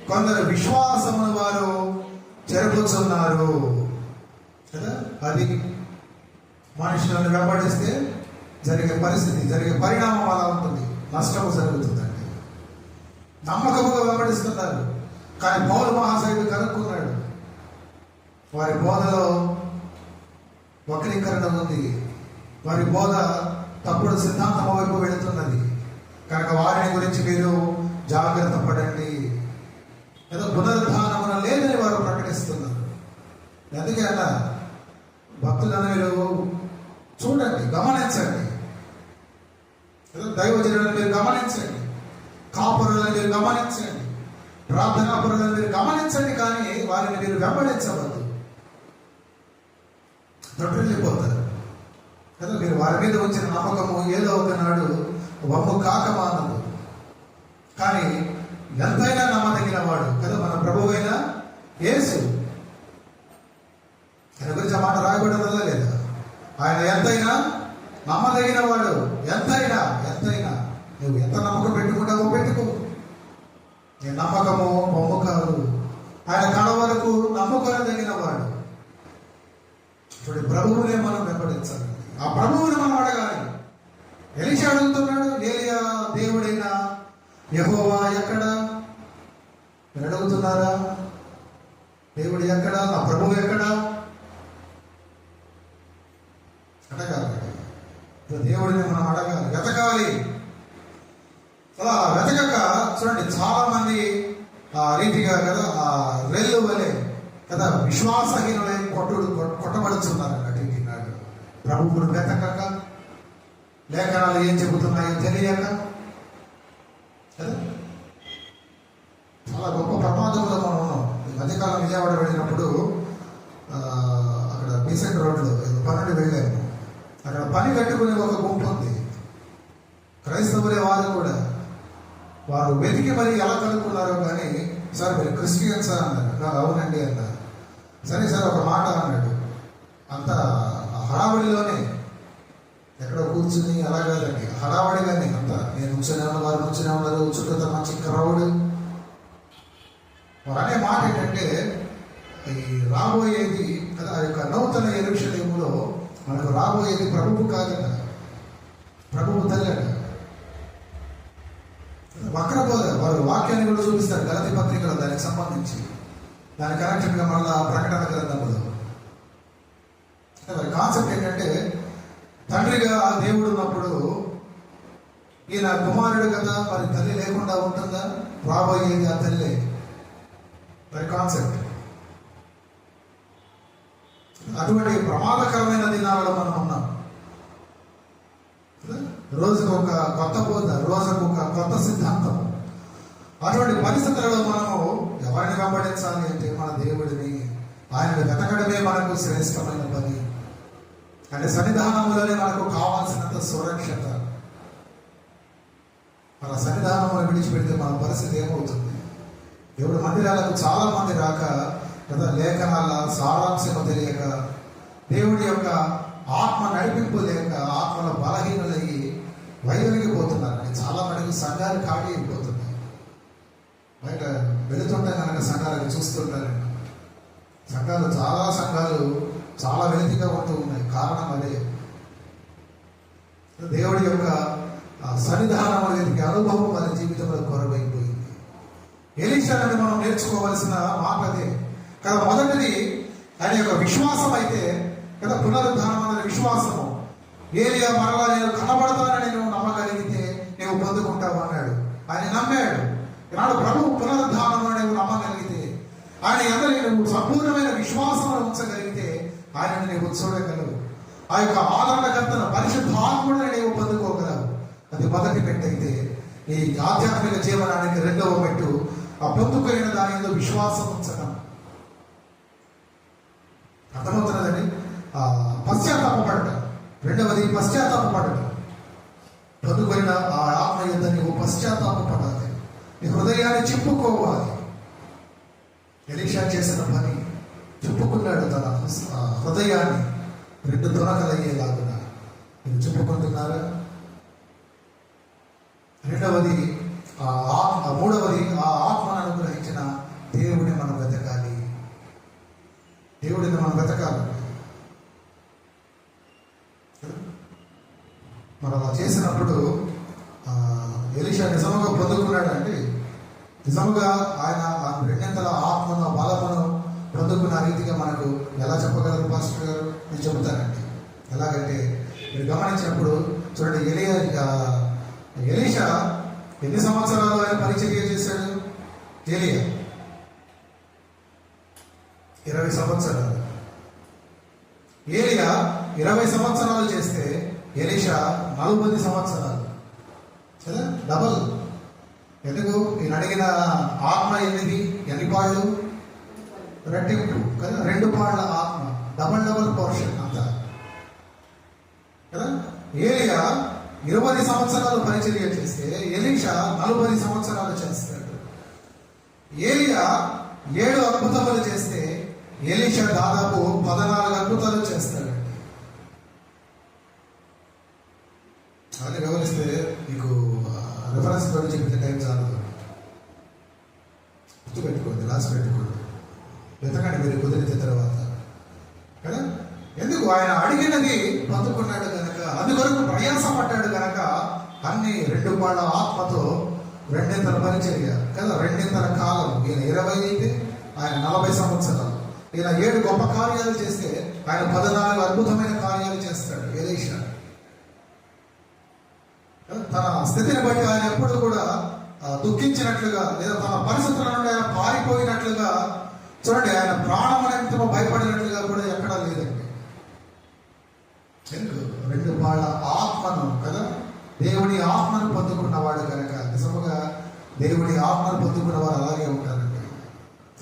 కొందరు విశ్వాసమును వారు జరుపుతున్నారు కదా. అది మనుషులను వెంబడిస్తే జరిగే పరిస్థితి, జరిగే పరిణామం అలా ఉంటుంది. నష్టము జరుగుతుందండి. నమ్మకముగా వెంబడిస్తున్నారు, కానీ పౌలు మహాశయుడు కనుక్కున్నాడు, వారి బోధలో వక్రీకరణ ఉంది, వారి బోధ తప్పుడు సిద్ధాంతం వైపు వెళుతున్నది. కనుక వారిని గురించి మీరు జాగ్రత్త పడండి. ఏదో పునరుద్ధానమున లేదని వారు ప్రకటిస్తున్నారు. అందుకే అన్న భక్తులను మీరు చూడండి, గమనించండి. ఏదో దైవజనులను మీరు గమనించండి, కాపురులను మీరు గమనించండి, ప్రార్థనా పరులను మీరు గమనించండి, కానీ వారిని మీరు వెంబడించవద్దు. తొట్టిల్లిపోతారు కదా. మీరు వారి మీద వచ్చిన నమ్మకము ఏదో ఒకనాడు వమ్ము కాక మానదు. కానీ ఎంతైనా నమ్మదగిన వాడు కదా మన ప్రభువైన యేసు. ఆయన గురించి ఆ మాట రాయబడినదా లేదా? ఆయన ఎంతైనా నమ్మదగిన వాడు. ఎంతైనా నువ్వు ఎంత నమ్మకం పెట్టుకుంటావో పెట్టుకో. నీ నమ్మకము బొమ్మ కాదు. ఆయన కడ వరకు నమ్ముకొనదగిన వాడు. ఇప్పుడు ప్రభువునే మనం వెంబడించాలి, ఆ ప్రభువుని మనం అడగాలి. ఎలీషా అడుగుతున్నాడు, ఏలియా దేవుడైన యెహోవా ఎక్కడ? మీరు అడుగుతున్నారా? దేవుడు ఎక్కడ? నా ప్రభువు ఎక్కడ? అడగాలి. దేవుడిని మనం అడగాలి, వెతకాలి. అలా వెతకక చూడండి, చాలా మంది ఆ రీతిగా కదా ఆ రెల్లు వలె కదా విశ్వాసహీనులై కొట్టబడుతున్నారు అన్నట్టు ఈనాడు. ప్రభువును వెతకక, లేఖనాలు ఏం చెబుతున్నాయో తెలియక కదా, చాలా గొప్ప ప్రమాదంలో మనం ఉన్నాం. ఈ మధ్యకాలం విజయవాడ వెళ్ళినప్పుడు అక్కడ బీసెంట్ రోడ్లో పనుండి వెళ్ళాము. అక్కడ పని కట్టుకునే ఒక గుంపు ఉంది. క్రైస్తవులే వారు కూడా. వారు వెతికి మరి ఎలా కనుక్కున్నారో కానీ, సార్ మీరు క్రిస్టియన్స్ అన్నారు. అవునండి అన్నారు. సరే సార్ ఒక మాట అన్నాడు. అంత హడావడిలోనే ఎక్కడో కూర్చుని అలా కాదండి, హడావడిగానే అంత నేను నుంచునే ఉన్నా, వారు నుంచునే ఉన్నారు, చుట్టూ మంచి క్రౌడ్. వారు అనే మాట ఏంటంటే, ఈ రాబోయేది కదా, ఆ యొక్క నూతన యెరూషలేములో మనకు రాబోయేది ప్రభువు కాదట, ప్రభువు తల్లట. వక్రబోధ వారు వాక్యాన్ని కూడా చూపిస్తారు గలతీ పత్రికలో దానికి సంబంధించి, దాని కనెక్టెడ్గా మళ్ళా ప్రకటన గ్రంథంలో. మరి కాన్సెప్ట్ ఏంటంటే, తండ్రిగా ఆ దేవుడు ఉన్నప్పుడు ఈయన కుమారుడు కదా, మరి తల్లి లేకుండా ఉంటుందా? రాబోయేది ఆ తల్లి. మరి కాన్సెప్ట్ అటువంటి ప్రమాదకరమైన దినాలలో మనం ఉన్నాం. రోజుకు ఒక కొత్త బోధ, రోజుకు ఒక కొత్త సిద్ధాంతం. అటువంటి పరిస్థితులలో మనము ఎవరిని వెంబడించాలి అంటే మన దేవుడిని, ఆయనను వెతకడమే మనకు శ్రేష్టమైన పని. అంటే సన్నిధానంలోనే మనకు కావాల్సినంత సురక్షత. మన సన్నిధానంలో విడిచిపెడితే మన పరిస్థితి ఏమవుతుంది? దేవుడు మందిరాలకు చాలా మంది రాక కదా, లేఖనాల సారాంశము తెలియక, దేవుడి యొక్క ఆత్మ నడిపింపు లేక, ఆత్మల బలహీనలయ్యి వైదొలిగిపోతున్నారని చాలా మటుకు సంఘాలు ఖాళీ అయిపోతున్నాయి. బయట వెళుతుంటే కనుక సంఘాలకు చూస్తుంటారండి. చాలా సంఘాలు చాలా వెలితిగా ఉంటూ ఉన్నాయి. కారణం అదే, దేవుడి యొక్క సన్నిధానం అనేది అనుభవం వారి జీవితంలో కొరవైపోయింది. ఎలీషా నుండి మనం నేర్చుకోవాల్సిన మాట అదే కదా. మొదటిది ఆయన యొక్క విశ్వాసం అయితే కదా, పునరుద్ధానం అనే విశ్వాసము. ఏలియా మరలా నేను కనబడతానని నువ్వు నమ్మగలిగితే నువ్వు పొందుకుంటావు అన్నాడు. ఆయన నమ్మాడు. ఈనాడు ప్రభువు పునరుద్ధానం నువ్వు నమ్మగలిగితే, ఆయన అందరినీ నువ్వు సంపూర్ణమైన విశ్వాసం ఉంచగలిగితే ఆయనను నీవు చూడగలవు. ఆ యొక్క ఆదరణకర్తను పరిశుద్ధాత్ముడిని నీవు పొందుకోగలవు. అది మొదటి మెట్టు అయితే, ఈ ఆధ్యాత్మిక జీవనానికి రెండవ మెట్టు ఆ పొందుకున్న దాని మీద విశ్వాసం ఉంచడం. అర్థమవుతున్నదండి. పశ్చాత్తాపడటం రెండవది, పశ్చాత్తాపడటం. పొందుకున్న ఆ ఆత్మ యుద్ధ నీవు పశ్చాత్తాపడాలి, నీ హృదయాన్ని చెప్పుకోవాలి. ఎలీషా చేసిన పని చెప్పుకున్నాడు. తన హృదయాన్ని రెండు దొరకలయ్యేలాగున మీరు చెప్పుకుంటున్నారా? రెండవది మూడవది, ఆ ఆత్మను అనుగ్రహించిన దేవుడిని మనం వెతకాలి. దేవుడిని మనం వెతకాలి. మనం అలా చేసినప్పుడు ఎలీషా నిజముగా పొందుకున్నాడు అండి. నిజముగా ఆయన రెండింతల ఆత్మను బలమును పొందుకున్న రీతిగా మనకు ఎలా చెప్పగలరు పాస్టర్ గారు? నేను చెబుతానండి. ఎలాగంటే, మీరు గమనించినప్పుడు చూడండి, ఎలీషా ఎన్ని సంవత్సరాలు ఆయన పరిచర్య చేశాడు? ఏలియా 20 సంవత్సరాలు. ఏలియా 20 సంవత్సరాలు చేస్తే ఎలీషా 40 సంవత్సరాలు కదా, డబల్. ఎందుకు? ఈయన అడిగిన ఆత్మ ఎన్ని పాళ్ళు? రెట్టింపు కదా, 2 పాళ్ళ ఆత్మ, డబల్ పోర్షన్ అంతా కదా. ఏలియా 20 సంవత్సరాలు పరిచర్య చేస్తే ఎలీషా 40 సంవత్సరాలు చేస్తాడు. ఏలియా 7 అద్భుతములు చేస్తే ఎలీషా దాదాపు 14 అద్భుతాలు చేస్తాడు. అని గమనిస్తే మీకు రిఫరెన్స్ తోటి చెప్తే టైం చాలదు. గుర్తు పెట్టుకోండి, రాసి పెట్టుకోండి, వెతకండి మీరు కుదిరితే తర్వాత కదా. ఎందుకు? ఆయన అడిగినది పొందుకున్నాడు కనుక, అందుకొరకు ప్రయాసపడ్డాడు కనుక అన్ని 2 పాళ్ళ ఆత్మతో రెండింతల పరిచర్య కదా, రెండింతల కాలం. ఈయన 20 అయితే ఆయన 40 సంవత్సరాలు. ఈయన 7 గొప్ప కార్యాలు చేస్తే ఆయన 14 అద్భుతమైన కార్యాలు చేస్తాడు ఎలీషా. తన స్థితిని బట్టి ఆయన ఎప్పుడు కూడా దుఃఖించినట్లుగా లేదా తన పరిస్థితుల నుండి ఆయన పారిపోయినట్లుగా చూడండి, ఆయన ప్రాణం నిమిత్తము భయపడినట్లుగా కూడా ఎక్కడా లేదండి. ఎందుకు? రెండు వాళ్ళ ఆత్మను కదా, దేవుని ఆత్మను పొందుకున్నవాడు కనుక. నిజముగా దేవుని ఆత్మను పొందుకున్న వారు అలాగే ఉంటారండి.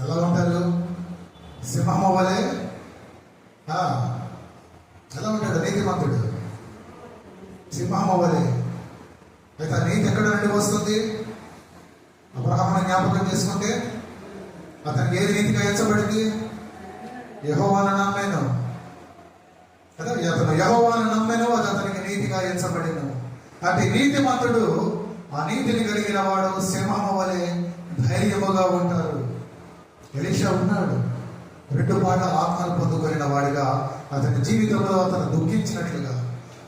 ఎలా ఉంటారు? సింహము వలె. ఎలా ఉంటాడు నీతిమంతుడు? సింహము వలె. అయితే ఆ నీతి ఎక్కడ నుండి వస్తుంది? అబ్రహామును జ్ఞాపకం చేసుకుంటే అతనికి ఏది నీతిగా ఎంచబడింది? యెహోవాను నమ్మెను కదా. అతను యెహోవాను నమ్మెను, అది అతనికి నీతిగా ఎంచబడిను. అంటే నీతిమంతుడు, ఆ నీతిని కలిగిన వాడు సింహము వలె ధైర్యముగా ఉంటారు. ఎలీషా ఉన్నాడు, రెండు పాట ఆత్మను పొందుకొనిన వాడిగా. అతని జీవితంలో అతను దుఃఖించినట్లుగా,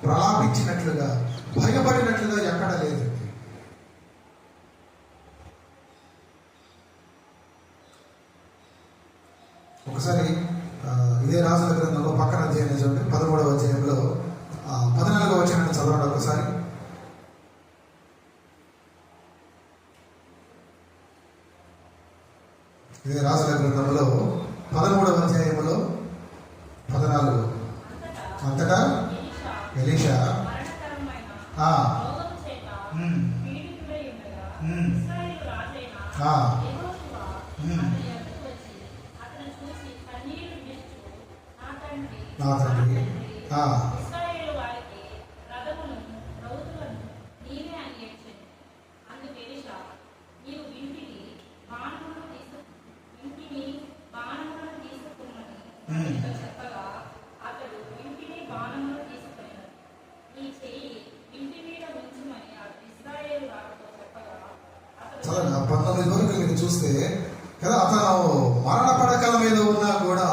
ప్రలాపించినట్లుగా, భయపడినట్లుగా ఎక్కడ లేదండి. ఒకసారి ఇదే రాజుల గ్రంథంలో పక్కన అధ్యాయం చూడండి, 13వ అధ్యాయంలో 14వ వచనాన్ని చదవండి ఒకసారి. ఇదే రాజుల గ్రంథంలో 13వ అధ్యాయంలో 14. అంతటా ఎలీషా నా తండ్రి చదవండి. 19 వరకు మీరు చూస్తే కదా, అతను మరణ పడకల మీద ఉన్నా కూడా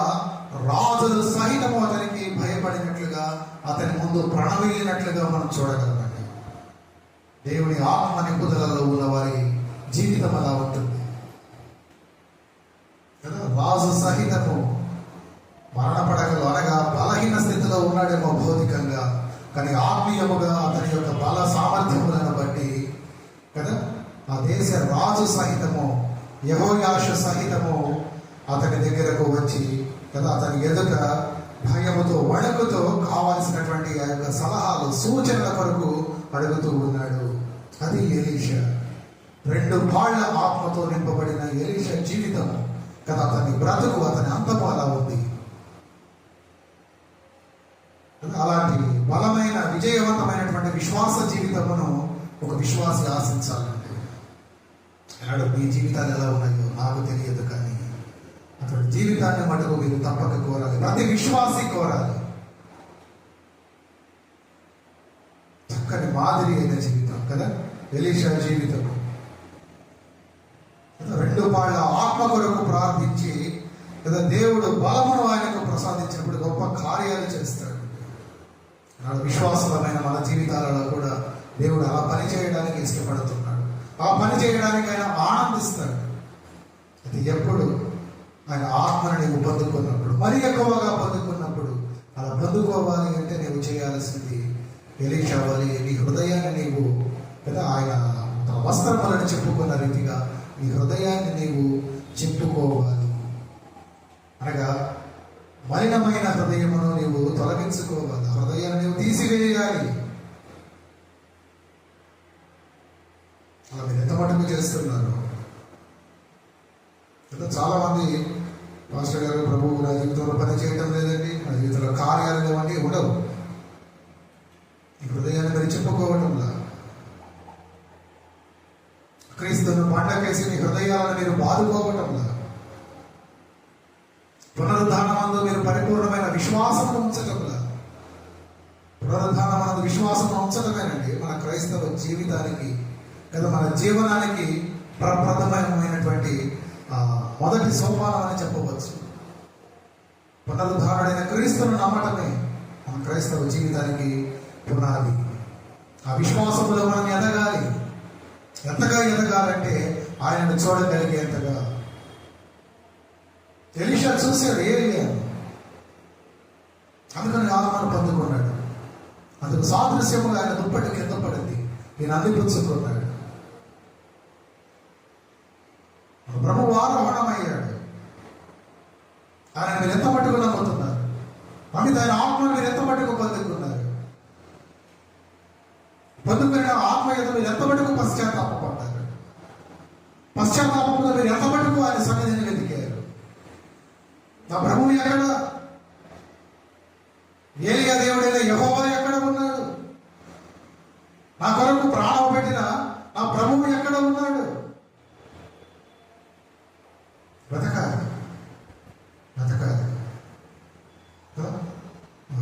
రాజులు సహితము అతనికి భయపడినట్లుగా, అతని ముందు ప్రణమిల్లినట్లుగా మనం చూడగలమండి. దేవుని ఆత్మ నింపుదలలో ఉన్న వారి జీవితం అలా ఉంటుంది కదా. రాజు సహితము మరణ పడకలు అనగా బలహీన స్థితిలో ఉన్నాడేమో భౌతికంగా, కానీ ఆత్మీయముగా అతని యొక్క బల సామర్థ్యములను బట్టి కదా, ఆ దేశ రాజు సహితము, యెహోయాషు సహితము అతని దగ్గరకు వచ్చి కదా, అతని ఎదుట భయముతో వణుకుతో కావాల్సినటువంటి ఆ యొక్క సలహాలు, సూచనల కొరకు అడుగుతూ ఉన్నాడు. అది ఎలీషా. రెండు పాళ్ల ఆత్మతో నింపబడిన ఎలీషా జీవితము కదా, అతని బ్రతుకు, అతని అంతము అలా ఉంది. అలాంటి బలమైన విజయవంతమైనటువంటి విశ్వాస జీవితమును ఒక విశ్వాసి ఆశించాలండి. అన్నాడు, మీ జీవితాలు ఎలా ఉన్నాయో నాకు తెలియదు, కానీ అతడి జీవితాన్ని మటుకు మీరు తప్పక కోరాలి. ప్రతి విశ్వాసి కోరాలి. చక్కని మాదిరి అయిన జీవితం కదా ఎలీషా జీవితం. రెండు పాళ్ళ ఆత్మ కొరకు ప్రార్థించి కదా, దేవుడు బలమును ఆయనకు ప్రసాదించినప్పుడు గొప్ప కార్యాలు చేస్తాడు. విశ్వాసమైన మన జీవితాలలో కూడా దేవుడు అలా పని చేయడానికి ఇష్టపడుతున్నాడు. ఆ పని చేయడానికి ఆయన ఆనందిస్తాడు. అది ఎప్పుడు? ఆయన ఆత్మను నీవు పొందుకున్నప్పుడు, మరీ ఎక్కువగా పొందుకున్నప్పుడు. అలా పొందుకోవాలి అంటే నీవు చేయాల్సింది ఎలీషా వలె నీ హృదయాన్ని నీవు కదా, ఆయన తన వస్త్రములను చెప్పుకున్న రీతిగా నీ హృదయాన్ని నీవు చెప్పుకోవాలి. అనగా మలినమైన హృదయమును నీవు తొలగించుకోవాలి, హృదయాన్ని నీవు తీసివేయాలి. అలా మీరు ఎంత మటుకు చేస్తున్నారు? చాలా మంది పాస్టర్ గారు, ప్రభువు నా జీవితంలో పని చేయటం లేదండి, నా జీవితంలో కార్యాలు లేవండి ఉండవు. ఈ హృదయాన్ని మీరు చెప్పుకోవటంలా, క్రీస్తును పండకేసి మీ హృదయాలను మీరు బాదుకోవటంలా, పునరుద్ధానమందు మీరు పరిపూర్ణమైన విశ్వాసం ఉంచటంలా. పునరుద్ధానమందు విశ్వాసం ఉంచటమేనండి మన క్రైస్తవ జీవితానికి కదా, మన జీవనానికి ప్రప్రథమైనటువంటి మొదటి సోపానం అని చెప్పవచ్చు. పునరుద్ధారుడైన క్రీస్తును నమ్మటమే మన క్రైస్తవ జీవితానికి పునాది. ఆ విశ్వాసంలో మనం ఎదగాలి. ఎంతగా ఎదగాలంటే ఆయనను చూడగలిగేంతగా. ఎలీషా చూశాడు ఏలియాను, అందుకని ఆత్మను పొందుకున్నాడు. అందుకు సాదృశ్యముగా ఆయన దుప్పటి కింద పడింది, ఈయన అందిపుచ్చుకున్నాడు. ప్రభువు ఆరోహణమయ్యాడు. ఆయన మీరు ఎంత మట్టుకు నమ్ముతున్నారు? అమిత ఆయన ఆత్మను మీరు ఎంత మట్టుకు పొందుకున్నారు? మీద మీరు ఎంత మటుకు పశ్చాత్తాపడ్డారు? పశ్చాత్తాపంలో మీరు ఎంత మటుకు ఆయన సన్నిధిని వెతికారు? నా ప్రభువు ఎక్కడ? ఏలియా దేవుడైన యెహోవా ఎక్కడ ఉన్నాడు? నా కొరకు ప్రాణం పెట్టిన నా ప్రభువు ఎక్కడ ఉన్నాడు? బ్రతకాలి, బ్రతకాలి.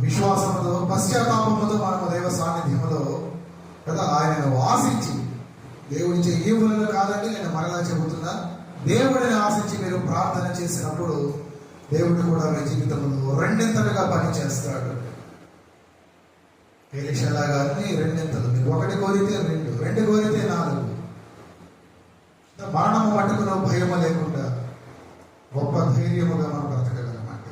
విశ్వాసముతో పశ్చాత్తాపముతో మనము దైవ సాన్నిధ్యములో కదా ఆయనను ఆశించి, దేవుడిచ్చే ఈవులను కాదండి, నేను మరలా చెబుతున్నా, దేవుడిని ఆశించి మీరు ప్రార్థన చేసినప్పుడు దేవుడు కూడా మీ జీవితంలో రెండింతలుగా పని చేస్తాడు. ఎలీషాలాగానే రెండింతలు. మీరు ఒకటి కోరితే రెండు, రెండు కోరితే నాలుగు. మరణము మట్టుకున్న భయము లేకుండా గొప్ప ధైర్యముగా మనం బ్రతకగలమంటే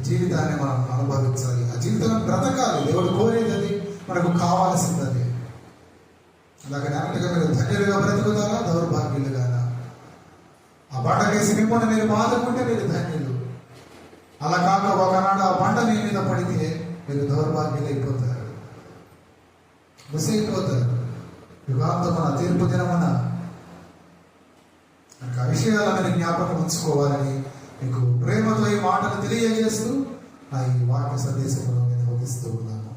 జీవితాన్ని మనం అనుభవించాలి. ఆ జీవితం బ్రతకాలి. దేవుడు కోరేది అది, మనకు కావాల్సింది అది. అలాగే అన్నట్టుగా మీరు ధన్యులుగా బ్రతుకుతారా, దౌర్భాగ్యులుగానా? ఆ బండ వేసి మిమ్మల్ని మీరు బాధకుంటే మీరు ధన్యులు. అలా కాక ఒకనాడు ఆ బండ మీ మీద పడితే మీరు దౌర్భాగ్యులు అయిపోతారు, ముసైపోతారు. యుగాంతమున తీర్పు దినమున ఆ విషయాలను జ్ఞాపకం ఉంచుకోవాలని మీకు ప్రేమతో ఈ మాటలు తెలియజేస్తూ నా ఈ వాక్య సందేశంలో నేను ముగిస్తూ ఉన్నాను.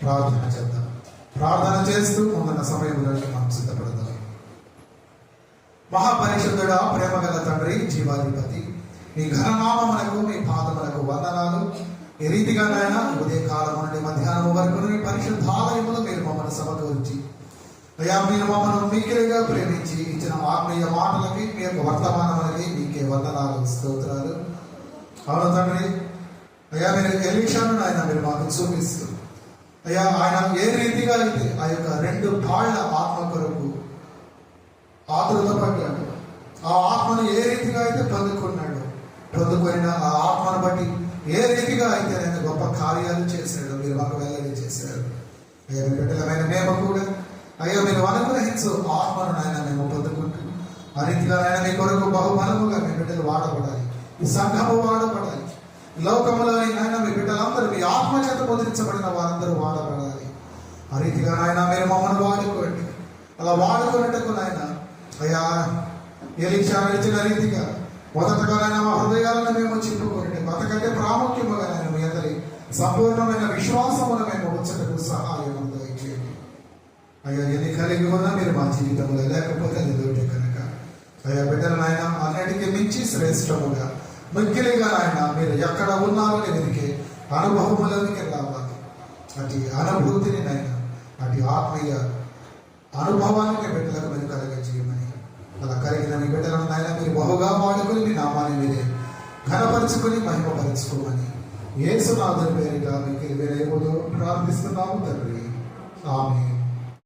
ప్రార్థన చేద్దాం. ప్రార్థన చేస్తూ ముందున్న సమయంలో మనం సిద్ధపడదాం. మహాపరిశుద్ధుడా, ప్రేమ గల తండ్రి, జీవాధిపతి, మీ ఘననామమునకు మీ పాదములకు వందనాలు. ఈ రీతిగానైనా ఉదయ కాలం నుండి మధ్యాహ్నం వరకు మీ పరిశుద్ధాలయములో మీరు మమ్మల్ని సమకూర్చి, అయ్యా మీరు మమ్మల్ని మీకేగా ప్రేమించి ఇచ్చిన ఆత్మీయ మాటలకి, మీ యొక్క వర్తమానములకి మీకే వందనాలు, స్తోత్రాలు. అవును తండ్రి, అయ్యా మీరు ఎలీషాను ఆయన మీరు మాకు చూపిస్తూ, అయ్యా ఆయన ఏ రీతిగా అయితే ఆ యొక్క రెండు కాళ్ళ ఆత్మ కొరకు ఆతురత పడ్డాడు, ఆ ఆత్మను ఏ రీతిగా అయితే పొందుకున్నాడు, పొందుకున్న ఆ ఆత్మను బట్టి ఏ రీతిగా అయితే ఆయన గొప్ప కార్యాలు చేశాడు మీరు మాకు వెల్లడి చేశారు. అయ్యా మీ బిడ్డలమైన మేము కూడా అయ్యా మీరు అనుగ్రహించు ఆత్మను ఆయన మేము పొందుకుంటూ ఆ రీతిగా ఆయన మీ కొరకు బహుబలముగా మీ బిడ్డలు వాడబడాలి, ఈ సంఘము వాడబడాలి. లోకంలో ఆయన మీ బిడ్డలందరూ మీ ఆత్మ చేత ముద్రించబడిన వారందరూ వాడబడాలి. ఆ రీతిగా నాయన మీరు మమ్మల్ని వాడుకోండి. అలా వాడుకున్నట్టుకు నాయన అయ్యా ఎలీషా ఇచ్చిన రీతిగా మొదటగా నాయన మా హృదయాలను మేము చెప్పుకోండి. అంతకంటే ప్రాముఖ్యముగా నాయన మీ అందరి సంపూర్ణమైన విశ్వాసమును మేము వచ్చటకు సహాయం దయచేయండి. అయ్యా ఎన్ని కలిగి ఉన్నా మీరు మా జీవితంలో లేకపోతే అది దొరికే కనుక అయ్యా బిడ్డలు నాయన అన్నిటికీ మించి శ్రేష్టముగా మిక్కిలిగా ఆయన మీరు ఎక్కడ ఉన్నారని వెతికే అనుభవములకి రావాలి. అటు అనుభూతిని నాయన, అటు ఆత్మీయ అనుభవానికి బిడ్డలకు మీరు కలగజేయమని, అలా కలిగిన మీ బిడ్డలను నాయన మీరు బహుగా వాడుకుని మీ నామాన్ని మీరే ఘనపరుచుకుని మహిమపరుచుకోమని యేసునాథుని పేరిట మీకు వేరేముదో ప్రార్థిస్తున్నాము తండ్రి. ఆమేన్.